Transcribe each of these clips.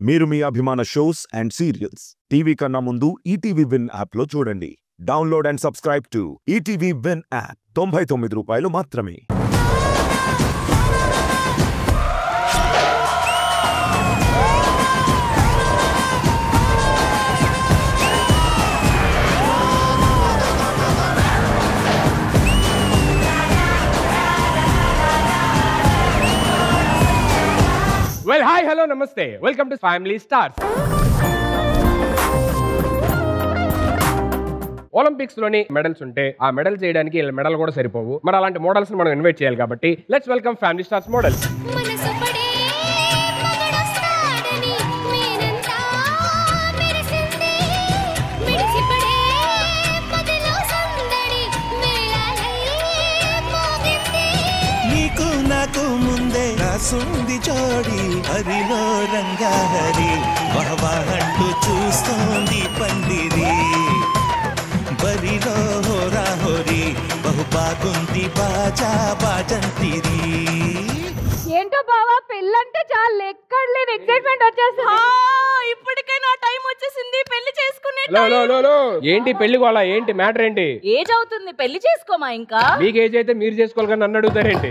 మీరు మీ అభిమాన shows and serials TV కన్నా ముందు ఈటీవీ విన్ యాప్లో చూడండి. Download and subscribe to ETV win app. 99 రూపాయలు మాత్రమే. Well, hi, hello, namaste. Welcome to Family Stars. Olympics లోని మెడల్స్ ఉంటే ఆ మెడల్ చేయడానికి మెడల్ కూడా సరిపోవు. మరి అలాంటి మోడల్స్ మనం ఇన్వైట్ చేయాలి కాబట్టి let's welcome family stars models. సుంది జోడి హరిలో రంగాహరి వహవాహంటూ చూస్తోంది పందిరి బరిలో హోరా హోరి బహు బాగుంది బాజా బాజంతిరి. ఏంటో బావా పెళ్ళంటే చాలా ఎక్కడ లేని ఎక్సైట్మెంట్ వచ్చేసింది. ఇప్పటికే నా టైం వచ్చేసింది పెళ్లి చేసుకునే. ఏంటి పెళ్లి గోళ? ఏంటి మ్యాటర్? ఏంటి ఏజ్ అవుతుంది పెళ్లి చేసుకోమా? ఇంకా మీకు ఏజ్ అయితే మీరు చేసుకోవాలి కానీ నన్ను అడుగుతారేంటి?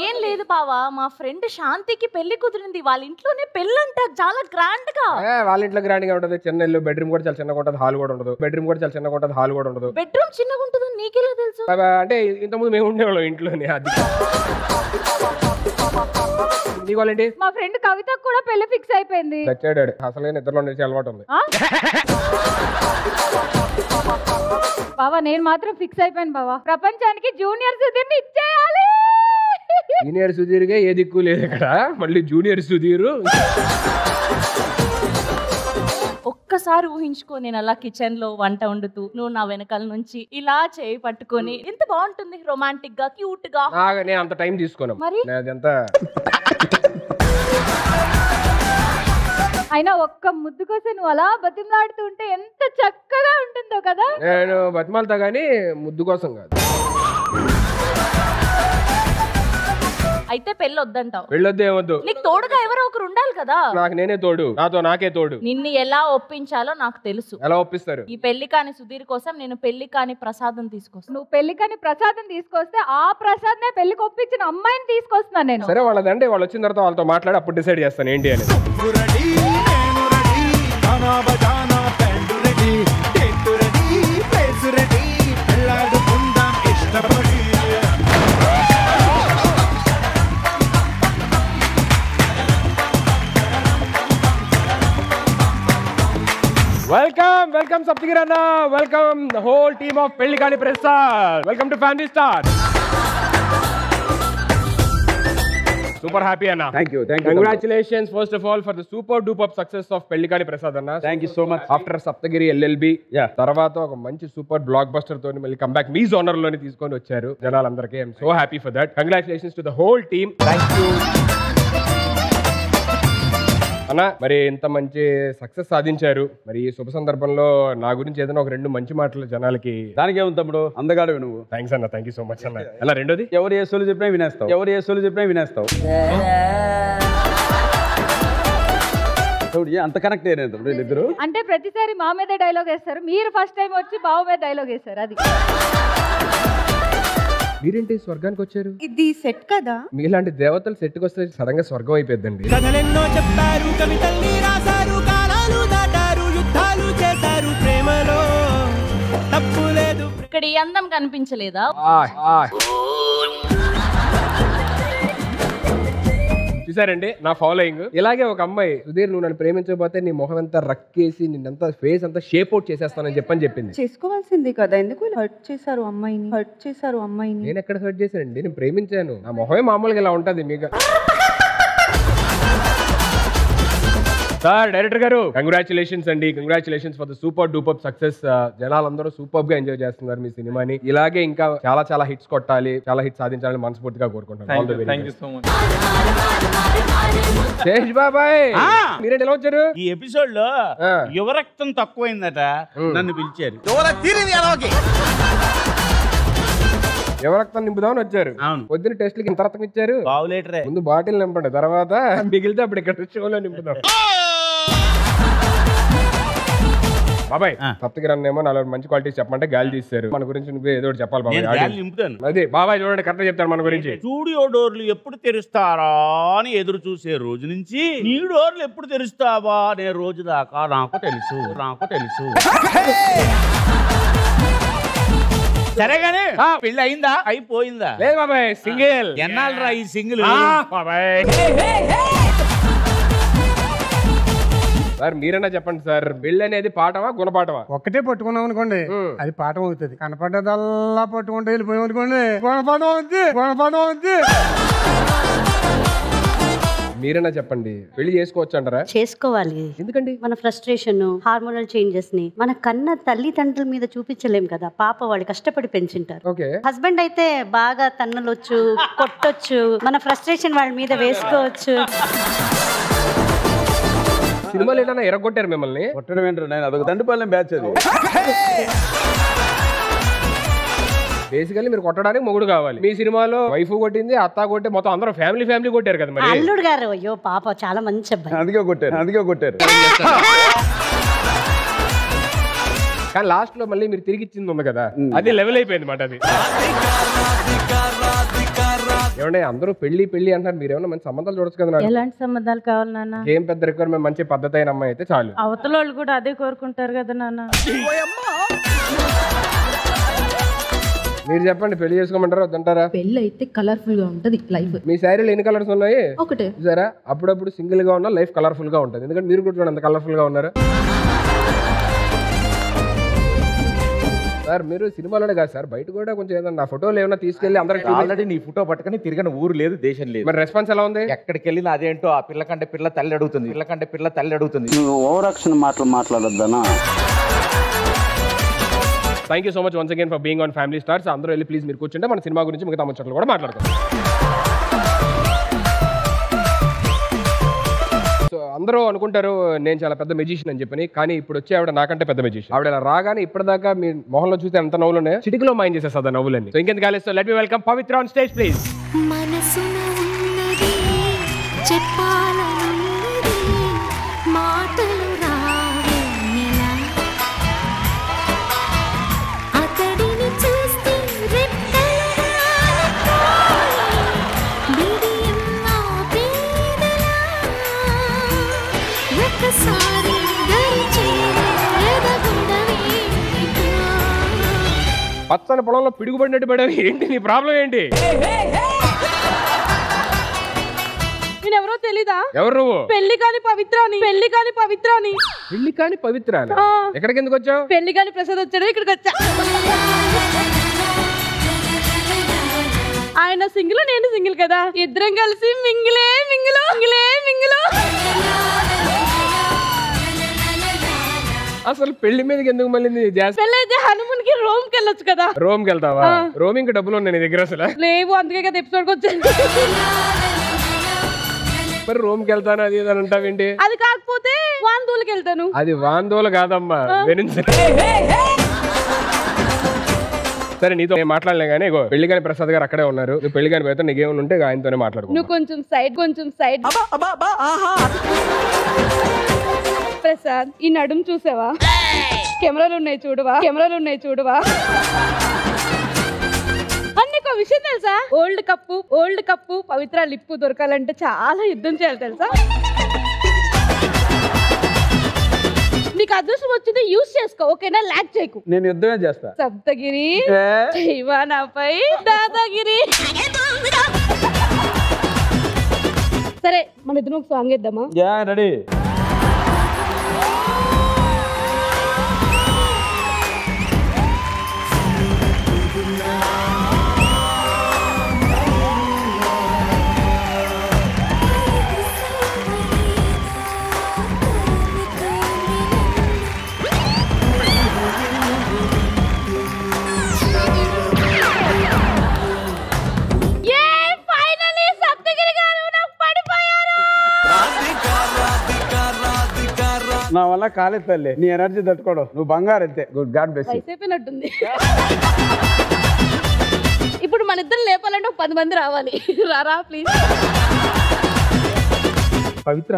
ఏం లేదు బావా, మా ఫ్రెండ్ శాంతికి పెళ్లి కుదిరింది. వాళ్ళ ఇంట్లోనే పెళ్ళంట చాలా గ్రాండ్ గా. వాళ్ళ ఇంట్లో గ్రాండ్ గా ఉంటది. చెన్నైలో బెడ్రూమ్ కూడా చాలా చిన్నగా ఉంటది, హాల్ కూడా ఉండదు. బెడ్రూమ్ కూడా చాలా చిన్నగా ఉంటది, హాల్ కూడా ఉండదు. బెడ్రూమ్ చిన్నగా ఉంటుంది నీకెలా తెలుసు? అంటే ఇంతకుముందు మేము ఉండేవాళ్ళం ఇంట్లోనే. అది నీకోవాలండి. మా ఫ్రెండ్ కవిత కూడా పెళ్లి ఫిక్స్ అయిపోయింది. చచ్చాడు. అసలే నిద్రలో నిలిచే అలవాటు ఉంది. బావా నేను మాత్రం ఫిక్స్ అయిపోయాను బావా, ప్రపంచానికి జూనియర్ సుధీర్ ని ఇచ్చేయాలి. సీనియర్ సుధీర్గా ఏ దిక్కు లేదు ఇక్కడ, మళ్ళీ జూనియర్ సుధీర్. ఒక్కసారి ఊహించుకో, నేను అలా కిచెన్ లో వంట వండుతూ నువ్వు నా వెనకాల నుంచి ఇలా చేయి పట్టుకొని ఎంత బాగుంటుంది, రొమాంటిక్ గా క్యూట్ గా. నేను అంత టైం తీసుకోను. మరి అదంతా అయినా ఒక్క ముద్దు కోసం నువ్వు అలా బతిమలాడుతూ ఉంటే ఎంత చక్కగా ఉంటుందో కదా. నేను బతిమాలతా గానీ ముద్దు కోసం కాదు. అయితే పెళ్ళి వద్దంటావు? పెళ్ళొద్దు, ఏమొద్దు. నీకు తోడుగా ఎవరో ఒకరు ఉండాలి కదా. నాకు నేనే తోడు, నాతో నాకే తోడు. నిన్ను ఎలా ఒప్పించాలో నాకు తెలుసు. ఎలా ఒప్పిస్తారు? ఈ పెళ్లి కాని సుధీర్ కోసం నేను పెళ్లి కాని ప్రసాదం తీసుకొస్తాను. నువ్వు పెళ్లి కాని ప్రసాదం తీసుకొస్తే ఆ ప్రసాద్ పెళ్లికి ఒప్పించిన అమ్మాయిని తీసుకొస్తున్నాను నేను. సరే వాళ్ళదంటే వాళ్ళు వచ్చిన తర్వాత వాళ్ళతో మాట్లాడి అప్పుడు డిసైడ్ చేస్తాను ఏంటి అని. Welcome, welcome Saptagiri Anna. Welcome the whole team of Pelli Kaani Prasad. Welcome to Family Stars. Super happy Anna. Thank you. Congratulations first of all for the super duper success of Pelli Kaani Prasad Anna. Thank you so much. After Saptagiri LLB, తర్వాత ఒక మంచి super block buster తోని మళ్ళీ comeback మీ genre లోని తీసుకొని వచ్చారు జనాలందరికీ. I'm so happy for that. Congratulations to the whole team. Thank you అన్న. మరి ఇంత మంచి సక్సెస్ సాధించారు. మరి ఈ శుభ సందర్భంలో నా గురించి ఏదైనా ఒక 2 మంచి మాటలు జనాలకి. దానికి ఏముంది తమ్ముడు, అందగాడు నువ్వు. థ్యాంక్స్ అన్న, థ్యాంక్ యూ సో మచ్ అన్న. అలా రెండోది, ఎవరు ఏ సోలు చెప్పినా వినేస్తావు. అంత కనెక్ట్ అయ్యారు తమ్ముడు వీళ్ళిద్దరు. అంటే ప్రతిసారి మా మీద డైలాగ్ వేస్తారు, మీరు ఫస్ట్ టైం వచ్చి బావ మీద డైలాగ్ వేస్తారు. అది మీరేంటి స్వర్గానికి వచ్చారు? ఇది సెట్ కదా. మీలాంటి దేవతలు సెట్కి వస్తే సడన్ గా స్వర్గం అయిపోద్దండి. కథలెన్నో చెప్పారు, కవితల్ని రాశారు, కాలాలు దాటారు, యుద్ధాలు చేశారు, ప్రేమలో తప్పు లేదు. ఇక్కడ ఈ అందం కనిపించలేదా? చూసారండి నా ఫాలోయింగ్. ఇలాగే ఒక అమ్మాయి, సుధీర్ నువ్వు నన్ను ప్రేమించకపోతే నీ మొహం అంతా రక్కేసి నిన్నంతా ఫేస్ అంతా షేప్ అవుట్ చేసేస్తానని చెప్పింది. చేసుకోవాల్సింది కదా, ఎందుకు హర్ట్ చేశారు అమ్మాయిని. నేను ఎక్కడ హర్ట్ చేశానండి? నేను ప్రేమించాను. నా మొహమే మామూలుగా ఇలా ఉంటది మీకు. సార్ డైరెక్టర్ గారు కంగ్రాచులేషన్స్ అండి. Congratulations for the super duper success. జనాలందరూ సూపర్ గా ఎంజాయ్ చేస్తున్నారు మీ సినిమాని. ఇలాగే ఇంకా చాలా చాలా హిట్స్ కొట్టాలి, చాలా హిట్స్ సాధించాలని మనస్ఫూర్తిగా కోరుకుంటున్నాను. శేష్ బాబాయ్ మీరేంటి ఎలా వచ్చారు? ఈ ఎపిసోడ్ లో యువరక్తం తక్కువైందట, నన్ను పిలిచారు. యువరక్తం నింపుదామని వచ్చారు. అవును. పొద్దున్న టెస్ట్లకి ఇంత రక్తం ఇచ్చారు. పావు లీటరే. ముందు బాటిల్ నింపండి, తర్వాత మిగిలితే అప్పుడు ఇక్కడ షోలో నింపుదాం. బాబాయ్ సప్తగిరి అన్నేమో 4 మంచి క్వాలిటీస్ చెప్పమంటే గాలి తీస్తారు. మన గురించి నువ్వు ఏదో ఒకటి చెప్పాలి నేను బాబాయ్. గాలి నింపుతాను. అదే బాబాయ్ చూడండి కరెక్ట్ చెప్తాను మన గురించి. స్టూడియో డోర్లు ఎప్పుడు తెరుస్తారా అని ఎదురు చూసే రోజు నుంచి నీ డోర్లు ఎప్పుడు తెరుస్తావా అనే రోజు దాకా నాకు తెలుసు. సరేగానే పెళ్లి అయిందా అయిపోయిందా? లేదు బాబాయ్, సింగిల్. ఎన్నాళ్ళరా ఈ సింగిల్? బాబాయ్ సార్ మీరైనా చెప్పండి సార్, పెళ్లి అనేది పాఠమా గుణపాఠమా? ఒక్కటే పట్టుకున్నాం అనుకోండి అది పాఠం అవుతుంది. కనపడ్డదల్లా పట్టుకుంటే వెళ్ళిపోయాం అనుకోండి గుణపాఠం అవుతుంది. మీరైనా చెప్పండి, పెళ్లి చేసుకోవచ్చు అంటారా? చేసుకోవాలి. ఎందుకండి? మన ఫ్రస్ట్రేషన్, హార్మోనల్ చేంజెస్ ని మన కన్న తల్లిదండ్రుల మీద చూపించలేం కదా. పాప వాళ్ళు కష్టపడి పెంచుంటారు. ఓకే. హస్బెండ్ అయితే బాగా తన్నలొచ్చు, కొట్టొచ్చు, మన ఫ్రస్ట్రేషన్ వాళ్ళ మీద వేసుకోవచ్చు. సినిమాలు ఏదైనా ఎరగొట్టారు మిమ్మల్ని? కొట్టడం ఏంటో నేను అదొక దండుపాలెం బ్యాచ్ అది. బేసికల్లీ మీరు కొట్టడానికి మొగుడు కావాలి. మీ సినిమాలో వైఫ్ కొట్టింది, అత్త కొట్టి మొత్తం అందరూ ఫ్యామిలీ కొట్టారు కదా మరి. అల్లుడు గారు అయ్యో పాప చాలా మంచి అబ్బాయి. అందుకే కొట్టారు. కానీ లాస్ట్ లో మళ్ళీ మీరు తిరిగి ఇచ్చింది ఉంది కదా, అది లెవెల్ అయిపోయింది మాట. అది ఏమంటే అందరూ పెళ్లి అంటారు, మీరు ఏమన్నా మంచి సంబంధాలు చూడొచ్చు కదా. ఎలాంటి సంబంధాలు కావాలి నాన్న? ఏం పెద్ద రిక్వైర్మెంట్, మంచి పద్ధతి అయిన అమ్మాయి అయితే చాలు. అవతల వాళ్ళు కూడా అదే కోరుకుంటారు కదా నాన్న. మీరు చెప్పండి, పెళ్లి చేసుకోమంటారా వద్దంటారా? పెళ్లి అయితే కలర్ఫుల్ గా ఉంటది లైఫ్. మీ శారీలో ఎన్ని కలర్స్ ఉన్నాయి? ఒకటే. సరే, అప్పుడప్పుడు సింగిల్ గా ఉన్నా లైఫ్ కలర్ఫుల్ గా ఉంటుంది. ఎందుకంటే మీరు కూడా అంత కలర్ఫుల్ గా ఉన్నారు సార్. మీరు సినిమాలోనే కాదు సార్, బయట కూడా కొంచెం ఏదన్నా నా ఫోటోలు ఏమైనా తీసుకెళ్లి అందరికి ఆల్రెడీ నీ ఫోటో పట్టుకుని తిరిగిన ఊరు లేదు, దేశం లేదు. మరి రెస్పాన్స్ ఎలా ఉంది? ఎక్కడికి వెళ్ళినా అదేంటో ఆ పిల్ల కంటే పిల్ల తల్లి అడుగుతుంది. నువ్వు ఓవర్ యాక్షన్ మాట్లాడొద్దనా? Thank you so much once again for being on family stars. అందరూ వెళ్ళి ప్లీజ్ మీరు కూర్చుంటే మన సినిమా గురించి మిగతా ముచ్చట్లు కూడా మాట్లాడతాం. సో అందరూ అనుకుంటారు నేను చాలా పెద్ద మెజిషియన్ అని చెప్పని, కానీ ఇప్పుడు వచ్చే ఆవిడ నాకంటే పెద్ద మెజిషియన్. ఆవిడ ఇలా రాగానే ఇప్పటిదాకా మీ మొహంలో చూస్తే ఎంత నవ్వులు ఉన్నాయి, చిటికలో మైండ్ చేసేస్తుంది ఆ నవ్వులన్నీ. సో ఇంకెందుకు college, let me welcome Pavitra on stage please. పచ్చని పొలంలో పిడుగుపడినట్టు పడేవి ఏంటి, నీ ప్రాబ్లం ఏంటి? నేనెవరో తెలీదా? ఎవరు నువ్వు? పెళ్లి కాని పవిత్రాని. పెళ్లి కాని పవిత్ర. ఎక్కడికి ఎందుకు వచ్చావు? పెళ్లి కాని ప్రసాద్ వచ్చాడు, ఇక్కడికి వచ్చా. ఆయన సింగిల్, నేను సింగిల్ కదా, ఇద్దరం కలిసి మింగిలే మింగిలు. అసలు పెళ్లి మీదకి ఎందుకు మళ్ళీ పెళ్లి అయితే హనుమూన్ కి రోమ్ కి వెళ్ళొచ్చు కదా. రోమ్ కి వెళ్తావా? రోమింగ్ డబ్బులు ఉన్నాయి నీ దగ్గర అసలు లేవు, అందుకే కదా ఎపిసోడ్ వచ్చాను. మరి రోమ్ కి వెళ్తాను అది ఏదని అంటావేంటి? అది కాకపోతే వాందోలకి వెళ్తాను. అది వాందోలు కాదమ్మా, సరే నీతో నేను మాట్లాడలే కానీ పెళ్లి కాని ప్రసాద్ గారు అక్కడే ఉన్నారు. నువ్వు పెళ్లి కాని పోతే నీకేమైనా ఉంటే ఆయనతోనే మాట్లాడుకో. నువ్వు కొంచెం సైడ్ ప్రసాద్, ఈ నడుము చూసావా? కెమెరాలు ఉన్నాయి చూడవా? అన్నకు విషయం తెలుసా? ఓల్డ్ కప్పు పవిత్ర లిప్పు దొరకాలంటే చాలా యుద్ధం చేయాలి తెలుసా? నీకు అదృష్టం వచ్చింది, యూజ్ చేసుకో, ఓకేనా? లాక్ చేయకు. నేను యుద్ధమే చేస్తా. సప్తగిరి నాపై దాదాగిరి. సరే మన ఇద్దరు ఒక సాంగ్ ఇద్దామా? రెడీ. నా వల్ల కాలేదు తల్లి, నీ ఎనర్జీ తట్టుకోవడం. నువ్వు బంగారు అంతే. Good, God bless you. అయిపోయినట్టుంది. ఇప్పుడు మన ఇద్దరు లేపాలంటే 10 మంది రావాలి. రారా ప్లీజ్. పవిత్ర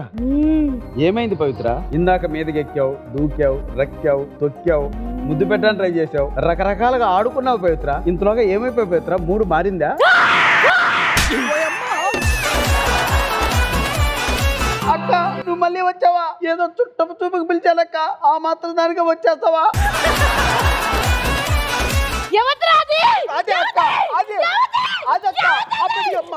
ఏమైంది పవిత్ర? ఇందాక మీదకి ఎక్కావు, దూకావు, రక్కావు, తొక్కావు, ముద్దు పెట్టడానికి ట్రై చేసావు, రకరకాలుగా ఆడుకున్నావు పవిత్ర. ఇంతలోగా ఏమైపోయి పవిత్ర? మూడు మారిందా? అక్క నువ్వు మళ్ళీ వచ్చావా? ఏదో చుట్టపు చూపుకు పిలిచానక్క, ఆ మాత్రం దానికి వచ్చేస్తావా? అదే అక్క, అదే అదక్క, అప్పటి అమ్మ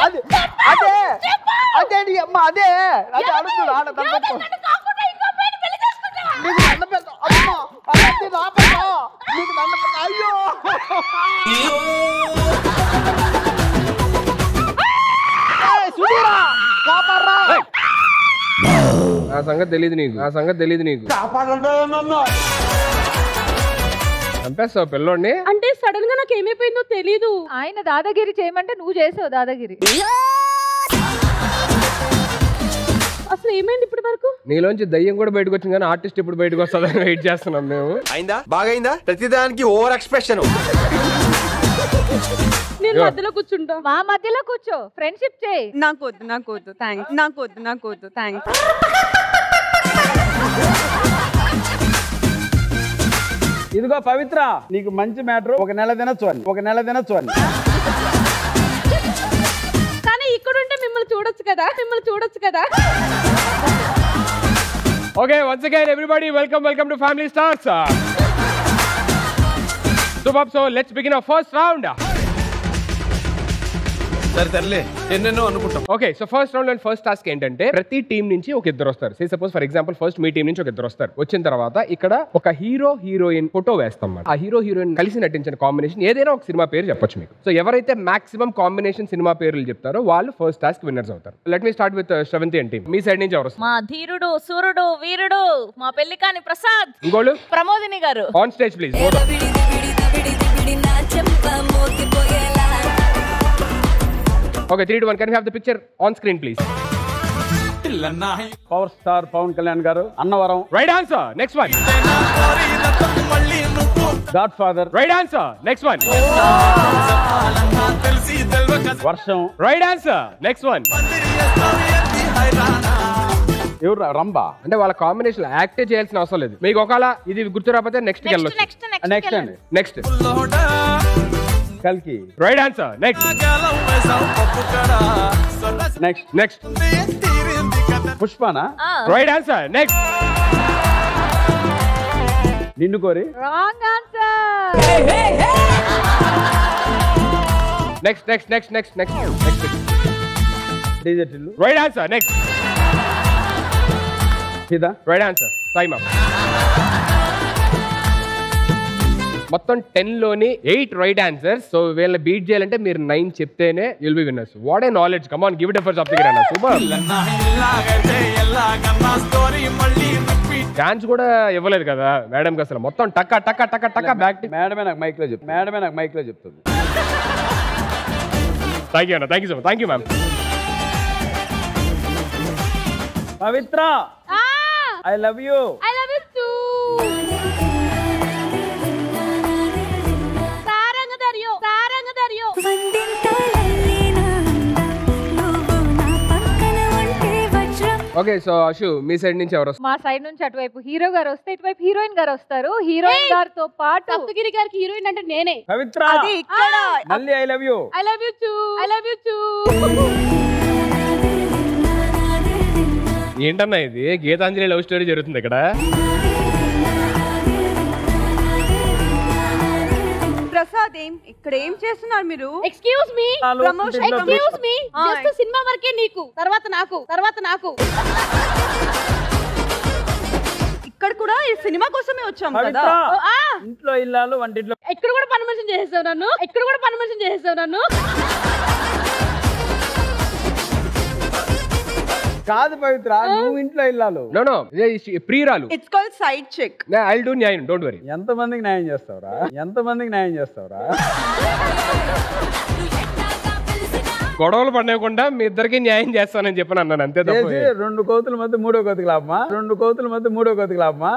అదే అదే అదే నీ అమ్మ అదే అదే అడుగుతున్నా ఆడ నీకు దండ పెద్ద అమ్మ అలాంటి రాపడా నీకు దండ పెద్ద అయ్యో సుధీరా కాపాడరా. ఆ సంగతి తెలియదు నీకు, ఆ సంగతి తెలియదు నీకు. కాపాడండి నన్ను. చంపేస్తావు పిల్లోడిని. అంటే సడన్ గా నాకు ఏమైపోయిందో తెలీదు. ఆయన దాదాగిరి చేయమంటే నువ్వు చేసావు దాదాగిరి. అసలు ఏమైంది ఇప్పటి వరకు? నీలోంచి దయ్యం కూడా బయటకు వచ్చింది కానీ ఆర్టిస్ట్ ఇప్పుడు బయటకు వస్తుందని వెయిట్ చేస్తున్నాం మేము. అయిందా? బాగైందా? ప్రతిదానికి ఓవర్ ఎక్స్ప్రెషన్. నేను మధ్యలో కూర్చుంటా. మా మధ్యలో కూర్చో, ఫ్రెండ్షిప్ చేయి. నాకు వద్దు, నాకు వద్దు, థ్యాంక్స్. నాకు వద్దు, నాకు వద్దు, థ్యాంక్స్. ఇదిగో పవిత్ర, నీకు మంచి మ్యాటర్. ఒక నెల తినొచ్చు అని, ఒక నెల తినొచ్చు అని. కానీ ఇక్కడ ఉంటే మిమ్మల్ని చూడొచ్చు కదా, మిమ్మల్ని చూడొచ్చు కదా. Okay, once again everybody welcome to Family Stars. So let's begin our first round. సరే తరలే ఎన్నెన్నో అనుకుంటాం. Okay, so first round and first task ఏంటంటే ప్రతి టీం నుంచి ఒక ఇద్దరు వస్తారు. Suppose for example first me team నుంచి ఒక ఇద్దరు వస్తారు. వచ్చిన తర్వాత ఇక్కడ ఒక హీరో హీరోయిన్ ఫోటో వేస్తాం. ఆ హీరో హీరోయిన్ కలిసి నటించిన కాంబినేషన్ ఏదైనా ఒక సినిమా పేరు చెప్పొచ్చు మీకు. సో ఎవరైతే మాక్సిమం కాంబినేషన్ సినిమా పేర్లు చెప్తారో వాళ్ళు ఫస్ట్ టాస్క్ విన్నర్స్ అవుతారు. Let me start with Sravanthi and team. Me side నుంచి ఎవరు? మా ధీరుడు సూర్యుడు వీరుడు మా పెళ్లికాని ప్రసాద్. ఇంకోళ్ళు ప్రమోదిని గారు. On stage please. Okay, 3, 2, 1. Can we have the picture on screen, please? Power star Pavan Kalyan garu. Annavaram. Right answer. Next one. Godfather. Right answer. Next one. వర్షం. Right answer. Next one. ఎవరు? రంబా. అంటే వాళ్ళ కాంబినేషన్ యాక్ట్ చేయాల్సిన అవసరం లేదు. మీకు ఒకవేళ ఇది గుర్తు రాకపోతే నెక్స్ట్ వెళ్ళొచ్చు. నెక్స్ట్ అండి. నెక్స్ట్ కల్కి. Right answer. Next next next పుష్పనా. Right answer. Next Ninnu Kori. Wrong answer. Next next next next next next డీజెట్ ఇల్లు. Right answer. నెక్స్ట్ ఇదా. Right answer. Time up. మొత్తం 10 లోని 8 రైట్ ఆన్సర్స్. సో వీళ్ళని బీట్ చేయాలంటే మీరు 9 చెప్తేనే you'll be winners. What a knowledge. Come on, give it for Saptagiri అన్న. సూపర్. ఛాన్స్ కూడా ఇవ్వలేదు కదా మేడం అసలు. మొత్తం టక్క టక్క టక్క టక్క బ్యాక్. మేడమే నాకు మైక్ లో చెప్తుంది. మేడమే నాకు మైక్ లో చెప్తుంది. థ్యాంక్ యూ అన్న. Thank you so much. Thank you ma'am. Pavitra, I love you. I love you too. Okay, so Ashu మీ సైడ్ నుంచి ఎవరు? మా సైడ్ నుంచి అటువైపు హీరో గారు వస్తే ఇటువైపు హీరోయిన్ గారు వస్తారు. హీరోయిన్ గారితో పాటు సప్తగిరి గారికి హీరోయిన్ అంటే నేనే. పవిత్ర, అది ఇక్కడ మళ్ళీ I love you. I love you two. I love you two. ఏంటన్నా ఇది? గీతాంజలి లవ్ స్టోరీ జరుగుతుంది ఇక్కడ. ప్రసాద్ ఇక్కడ ఏం చేస్తున్నారు మీరు? Excuse me. Promotion. Excuse me. Just cinema వరకే నీకు, తర్వాత నాకు, తర్వాత నాకు. ఇక్కడ కూడా ఈ సినిమా కోసమే వచ్చాం కదా. ఇంట్లో ఇల్లాలు వంటింట్లో. ఎక్కడ కూడా పర్మిషన్ చేసేసావు నన్ను. ఎక్కడ కూడా పర్మిషన్ చేసేసావు నన్ను. కాదు పవిత్ర, నువ్వు ఇంట్లో ఇల్లాలు. నో నో, ప్రియురాలు. It's called side chick. I will do న్యాయం, డోంట్ వరీ. ఎంత మందికి న్యాయం చేస్తావురా? ఎంత మందికి న్యాయం చేస్తావురా? గొడవలు పడకుండా మీ ఇద్దరికి న్యాయం చేస్తానని చెప్పని అన్నాను, అంతే తప్ప. 2 కోతుల మధ్య 3వ కోతికి లాభమా? 2 కోతుల మధ్య 3వ కోతికి లాభమా?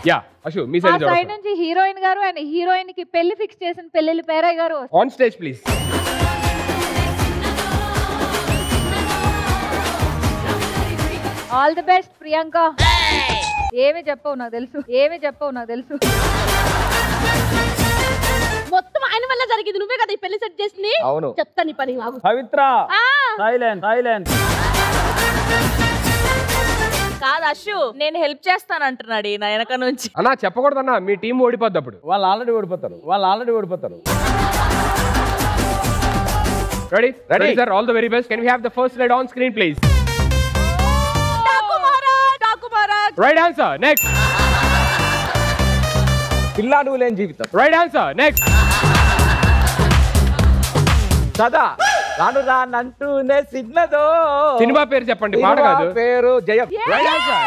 యా అశు మీ సైడ్ సైడ్ నుంచి హీరోయిన్ గారు అండ్ హీరోయిన్ కి పెళ్లి ఫిక్స్ చేసిన పెళ్లి పేరయ్య గారు on stage please. All the best Priyanka. ఏమి చెప్పవు నాకు తెలుసు. మొత్తం ఆయన వల్ల జరిగింది. నువ్వే కదా ఈ పెళ్లి సెట్ చేసింది. అవును. చెప్తా నీ పని. పవిత్ర సైలెంట్. కాదు అశు, నేను హెల్ప్ చేస్తాను అంటున్నాడు ఈయన వెనక నుంచి. అన్నా చెప్పకూడదన్నా, మీ టీం ఓడిపోద్ది అప్పుడు. వాళ్ళు ఆల్రెడీ ఓడిపోతారు. Ready sir, all the very best. Can we have the first slide on screen please? Right answer. Next. పిల్లాడు లేని జీవితం. Right answer. నెక్స్ట్. సదా రాను రానంటూనే సిగ్నదో. సినిమా పేరు చెప్పండి, పాట కాదు. పేరు Jayam. Right answer.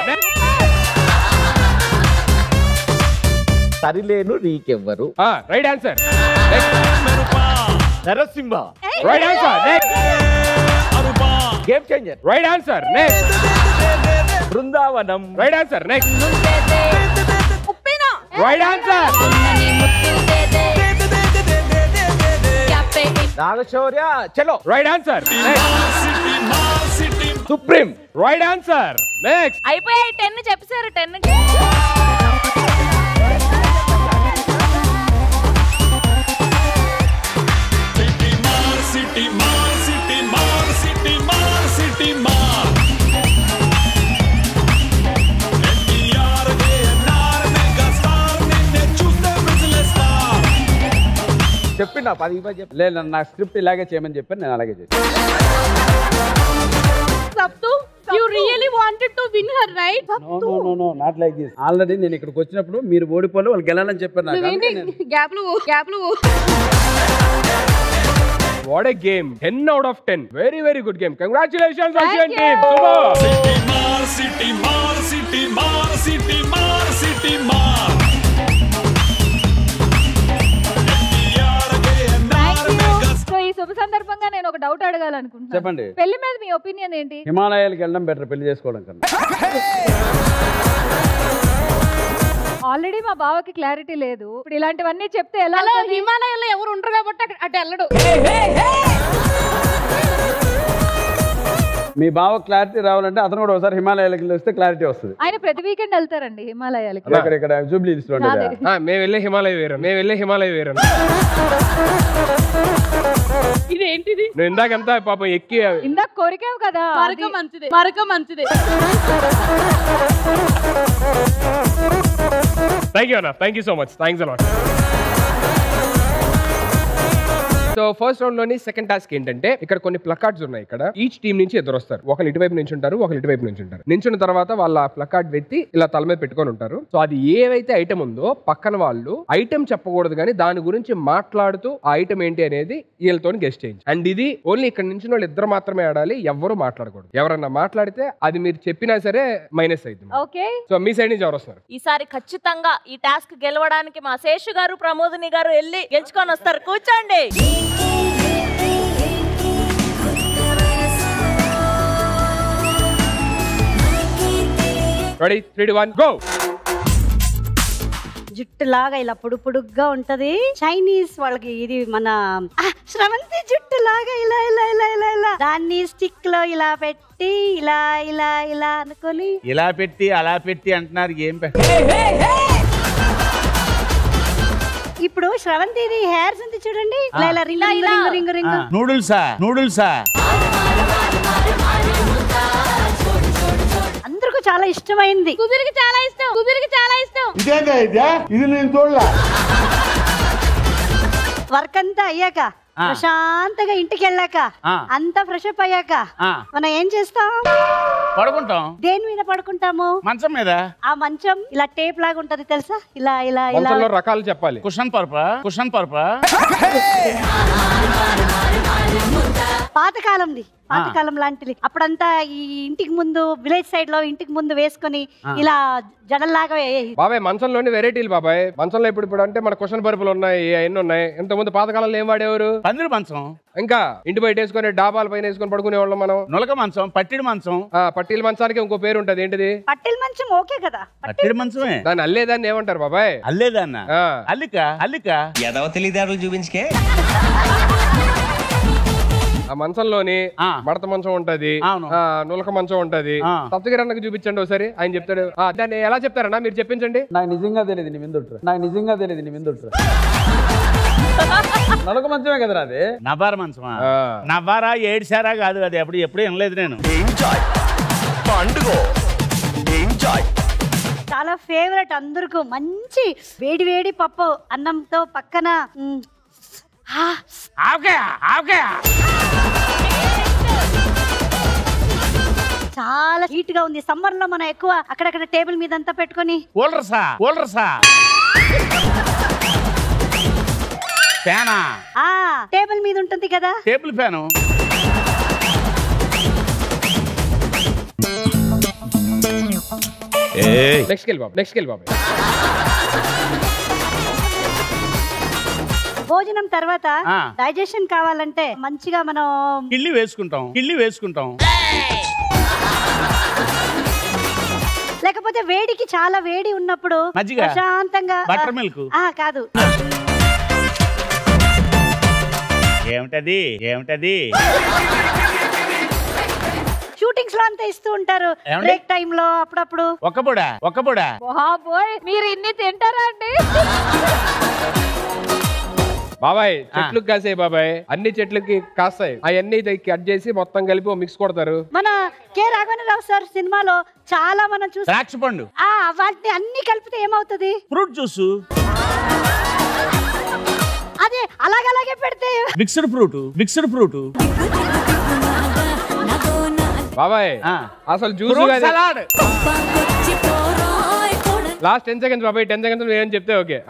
Sarileru Neekevvaru. Right answer. Narasimha. Right answer. Next. Game Changer. Right answer. Next. Brindavanam. Right answer. Next. Right answer. Nagashaurya Chalo. Right answer. Supreme. Right answer. Next. అయిపోయాయి 10 చెప్పారు 10. చెప్పినా 10 చెప్పి. లేదు నా స్క్రిప్ట్ ఇలాగే చేయమని చెప్పాను, నేను అలాగే చేశాను. You really wanted to win her, right? No, not like this. Already నేను ఇక్కడికి వచ్చినప్పుడు మీరు ఓడిపోలే, వాళ్ళు గెలాలని చెప్పారు నాకు. గ్యాప్లు What a game. 10 out of 10. Very, very good game. Congratulations, Asian team. Super. So ఈ శుభ సందర్భంగా నేను ఒక డౌట్ అడగాలనుకుంటున్నాను. చెప్పండి. పెళ్లి మీద మీ ఒపీనియన్ ఏంటి? హిమాలయాలకు వెళ్ళడం బెటర్ పెళ్లి చేసుకోవడం కన్నా. ఆల్రెడీ మా బావకి క్లారిటీ లేదు. ఇప్పుడు ఇలాంటివన్నీ చెప్తే ఎలా? హిమాలయాల్లో ఎవరు ఉండరు కాబట్టి అటు వెళ్ళడు. మీ బావ క్లారిటీ రావాలంటే అతను కూడా ఒకసారి హిమాలయాలకు వస్తే క్లారిటీ వస్తుంది. ఆయన ప్రతి వీకెండ్ వెళ్తారండి హిమాలయాలకి. ఇక్కడ జూబ్లీ హిల్స్ లో మేము వెళ్ళే హిమాలయ వేరు. ఇదేంటిది? నువ్వు ఇందాకంతా పాపం ఎక్కి ఇందాక కోరికావు కదా. మరక మంచిదే. థ్యాంక్ యూ అన్న, thank you so much, thanks a lot. So first round లోని సెకండ్ టాస్క్ ఏంటంటే ఇక్కడ కొన్ని ప్లకార్డ్స్ ఉన్నాయి. ఇక్కడ ఈచ్ టీం నుంచి ఇద్దరు వస్తారు. ఒకరు ఇటువైపు నుంచి ఉంటారు, ఒకరు ఇటువైపు నుంచి ఉంటారు. నించున్న తర్వాత వాళ్ళ ప్లకార్డ్ వెత్తి ఇలా తల మీద పెట్టుకొని ఉంటారు. సో అది ఏవైతే ఐటమ్ ఉందో పక్కన వాళ్ళు ఐటమ్ చెప్పకూడదు, కానీ దాని గురించి మాట్లాడుతూ ఆ ఐటమ్ ఏంటి అనేది వీళ్ళతో గెస్ట్ చేయండి. అండ్ ఇది ఓన్లీ ఇక్కడ నుంచి వాళ్ళు ఇద్దరు మాత్రమే ఆడాలి, ఎవరు మాట్లాడకూడదు. ఎవరన్నా మాట్లాడితే అది మీరు చెప్పినా సరే మైనస్ అవుతుంది. ఓకే. సో మీ సైడ్ నుంచి ఎవరు వస్తారు? ఈసారి ఖచ్చితంగా ఈ టాస్క్ గెలవడానికి మా శేషు గారు, ప్రమోదిని గారు వెళ్ళి గెలుచుకొని వస్తారు. కూర్చోండి. Ready 3 2 1 go. జుట్టులాగా ఇలా పొడుగ్గా ఉంటది. చైనీస్ వాళ్ళకి ఇది మన శ్రవంతి జుట్టులాగా ఇలా ఇలా ఇలా ఇలా ఇలా దాన్ని స్టిక్ లో ఇలా పెట్టి ఇలా ఇలా ఇలా అనుకొని ఇలా పెట్టి అలా పెట్టి అంటున్నారు. ఏం ఇప్పుడు శ్రవంతి హెయిర్స్ ఉంది చూడండి, ఇలా ఇలా రింగ్ రింగ్ రింగ్ రింగ్. నూడిల్సా అందరికీ చాలా ఇష్టమైంది. కుదిరికి చాలా ఇష్టం. ఇది నేను చూడలే. వర్క్ అంతా అయ్యాక ప్రశాంతంగా ఇంటికి వెళ్ళాక అంతా ఫ్రెష్ అప్ అయ్యాక మనం ఏం చేస్తాం? పడుకుంటాం. దేని మీద పడుకుంటాము? మంచం మీద. ఆ మంచం ఇలా టేప్ లాగా ఉంటది తెలుసా, ఇలా ఇలా ఇలా రకాలు చెప్పాలి. కుషన్ పర్పా పాతకాలం లాంటిది. అప్పుడంతా ఈ ఇంటికి ముందు విలేజ్ సైడ్ లో ఇంటికి ముందు వేసుకొని ఇలా జడల్లాగా బాబాయ్ మంచంలోని వెరైటీలు బాబాయ్. మంచంలో ఇప్పుడు అంటే మన కుషన్ పరుపులు ఉన్నాయి, అవన్నీ ఉన్నాయి. ఇంత ముందు పాతకాలంలో ఏం వాడేవారు? పందిరి మంచం. ఇంకా ఇంటి బయట వేసుకొని డాబాల పైన వేసుకొని పడుకునే వాళ్ళం మనం. నులక మంచం, పట్టిడి మంచం. పట్టీల మంచానికి ఇంకో పేరు ఉంటది, ఏంటిది? పట్టిల మంచం. ఓకే కదా, పట్టిడి మంచమే. దాన్ని అల్లేదాన్ని ఏమంటారు బాబాయ్? అల్లేదాన్న అల్లిక ఎదవ తెలివితేటలు చూపించుకే. ఆ మంచంలోని మడత మంచం ఉంటది, నులక మంచం ఉంటది. సప్తగిరి అన్నకు చూపించండి ఒకసారి, ఆయన చెప్తాడు. దాన్ని ఎలా చెప్తారన్నా మీరు చెప్పించండి. నాకు నిజంగా తెలియదు నీ విందుట్రా. నడక మంచమే కదరా అది. నవార మంచమా? నవారా ఏడ్చారా కాదు, అది ఎప్పుడు వినలేదు నేను. చాలా ఫేవరెట్ అందరికీ. మంచి వేడి వేడి పప్పు అన్నంతో పక్కన చాలా హీట్ గా ఉంది. సమ్మర్ లో మనం ఎక్కువ అక్కడక్కడ టేబుల్ మీద అంతా పెట్టుకొని టేబుల్ మీద ఉంటుంది కదా టేబుల్ ఫ్యాను. నెక్స్ట్ బాబు. భోజనం తర్వాత డైజెషన్ కావాలంటే మంచిగా మనం కిళ్ళి వేసుకుంటాం. లేకపోతే వేడికి చాలా వేడి ఉన్నప్పుడు ప్రశాంతంగా బటర్ మిల్క్ కాదు. ఏమిటది? షూటింగ్స్ లో అంతా ఇస్తూ ఉంటారు బ్రేక్ టైమ్ లో అప్పుడప్పుడు. ఒక్క పొడ. మీరు ఇన్ని తింటారా అండి? బాబాయ్ చెట్లకు కాసాయి బాబాయ్, అన్ని చెట్లకి కాస్తాయి. అవన్నీ కట్ చేసి మొత్తం కలిపి మిక్స్ కొడతారు. మన కె రాఘవేంద్రరావు సార్ సినిమాలో చాలా మనం చూసి ద్రాక్ష పండు వాటిని అన్ని కలిపితే ఏమవుతుంది? Fruit juice. అదే అలాగే పెడితే మిక్స్డ్ ఫ్రూట్. బాబాయ్ అసలు జ్యూస్ లాస్ట్ 10 seconds బాబాయ్. 10 seconds నేను చెప్తే ఓకే.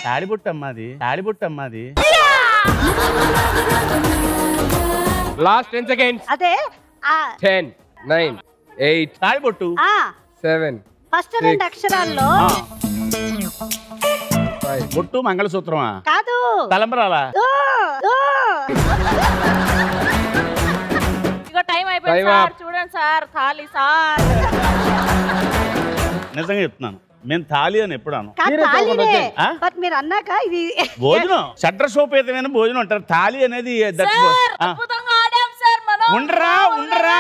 తాడిబుట్టమ్మాది. Last 10 seconds. అదే 10 9 8 తాడిబొట్టు 7 ఫస్ట్ 2 అక్షరాల్లో బొట్టు మంగళసూత్రమా? కాదు, తలంబరాలా? ఇగో టైం అయిపోయింది సార్, చూడండి సార్. థాలి సార్. నిజంగా చెప్తున్నాను, మేము థాలి అని ఎప్పుడు అను. మీరు అన్నాక ఇది భోజనం షడ్రసోపేతమైన భోజనం అంటారు. థాలి అనేది ఉండరా.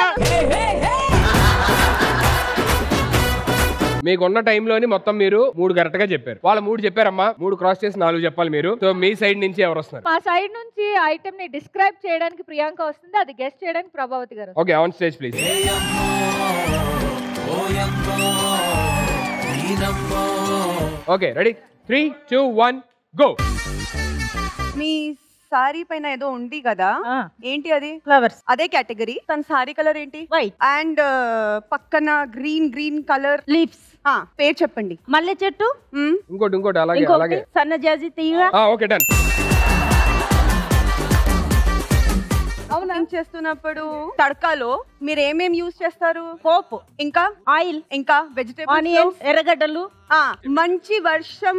మీకున్న టైంలోని మొత్తం మీరు 3 కరెక్ట్ గా చెప్పారు. వాళ్ళు 3 చెప్పారమ్మా. 3 క్రాస్ చేసి 4 చెప్పాలి మీరు. సో మీ సైడ్ నుంచి ఎవరు వస్తున్నారు? మా సైడ్ నుంచి ఐటమ్ ని డిస్క్రైబ్ చేయడానికి ప్రియాంక వస్తుంది, అది గెస్ట్ చేయడానికి ప్రభావతి గారు. Okay, on stage please. Okay, ready? 3 2 1 go. Me sorry పైన ఏదో ఉంది కదా, ఏంటి అది? ఫ్లవర్స్. అదే కేటగిరీ. తన సారీ కలర్ ఏంటి? వైట్. అండ్ పక్కన గ్రీన్ కలర్ లీవ్స్. పేరు చెప్పండి. మల్లె చెట్టు. ఇంకోటి అలాగే సన్నజాజి తీగ. Okay, done. అవును, చేస్తున్నప్పుడు తడకాలో మీరు ఏమేం యూజ్ చేస్తారు? పోపు, ఇంకా ఆయిల్, ఇంకా వెజిటేబుల్స్, ఆనియన్స్, ఎర్రగడ్డలు. మంచి వర్షం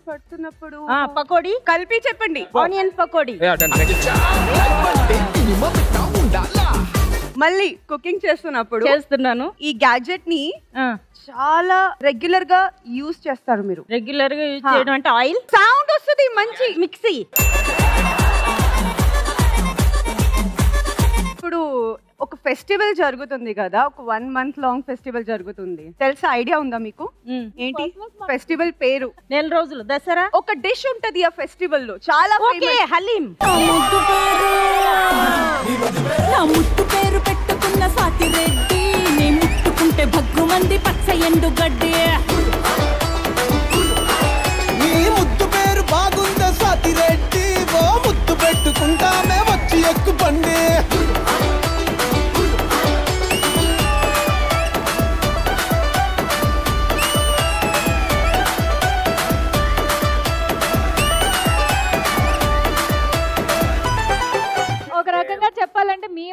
పడుతున్నప్పుడు పకోడీ. కలిపి చెప్పండి. ఆనియన్ పకోడీ. మళ్ళీ కుకింగ్ చేస్తున్నాను. ఈ గ్యాడ్జెట్ ని చాలా రెగ్యులర్ గా యూజ్ చేస్తారు మీరు. రెగ్యులర్ గా యూజ్ చేయడం అంటే ఆయిల్. సౌండ్ వస్తుంది. మంచి మిక్సీ. ఇప్పుడు ఒక ఫెస్టివల్ జరుగుతుంది కదా, ఒక 1 month లాంగ్ ఫెస్టివల్ జరుగుతుంది. తెలుసా? ఐడియా ఉందా మీకు? ఏంటి ఫెస్టివల్ పేరు? నెల రోజులు దసరా. ఒక డిష్ ఉంటది ఆ ఫెస్టివల్ లో, చాలా హలీం. ముట్టు పేరు పెట్టుకున్న సాటి రెడ్డి, నీ ముట్టుకుంటే భగ్గు మంది పచ్చ ఎండు గడ్డి. నీ ముద్దు పేరు బాగుందా సాటి రెడ్డి, ఓ ముద్దు పెట్టుకుంటామే వచ్చి ఎక్కు పండి.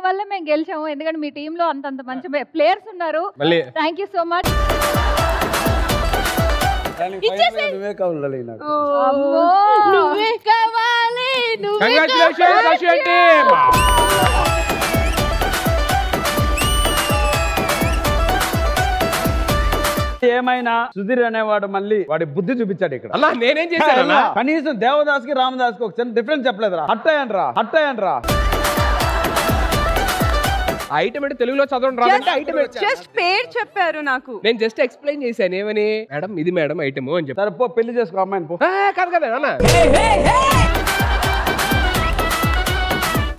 వల్ల మేము గెలిచాము, ఎందుకంటే మీ టీమ్ లో అంత మంచి ప్లేయర్స్ ఉన్నారు. మళ్ళీ థ్యాంక్ యూ సో మచ్. నువ్వే కావాలి నాకు. నువ్వే కావాలి, నువ్వే కంగ్రాచులేషన్స్ అశ్విన్ టీమ్. ఏమైనా సుధీర్ అనేవాడు మళ్ళీ వాడి బుద్ధి చూపించాడు ఇక్కడ. అలా నేనేం చేశాను? కనీసం దేవదాస్ కి రామదాస్ కి ఒక చిన్న డిఫరెన్స్ చెప్పలేదురా. హట్టయ్యనరా ఐటమ్ అంటే తెలుగులో చదవడం రాదంటే ఐటమ్ జస్ట్ పేరు చెప్పారు నాకు. నేను జస్ట్ ఎక్స్ప్లెయిన్ చేశాను. ఏమని మేడం ఇది మేడం ఐటమ్ అని చెప్పి. సరే పో పెళ్లి చేసుకో అమ్మాయిని పో. కాదు కదా అన్న,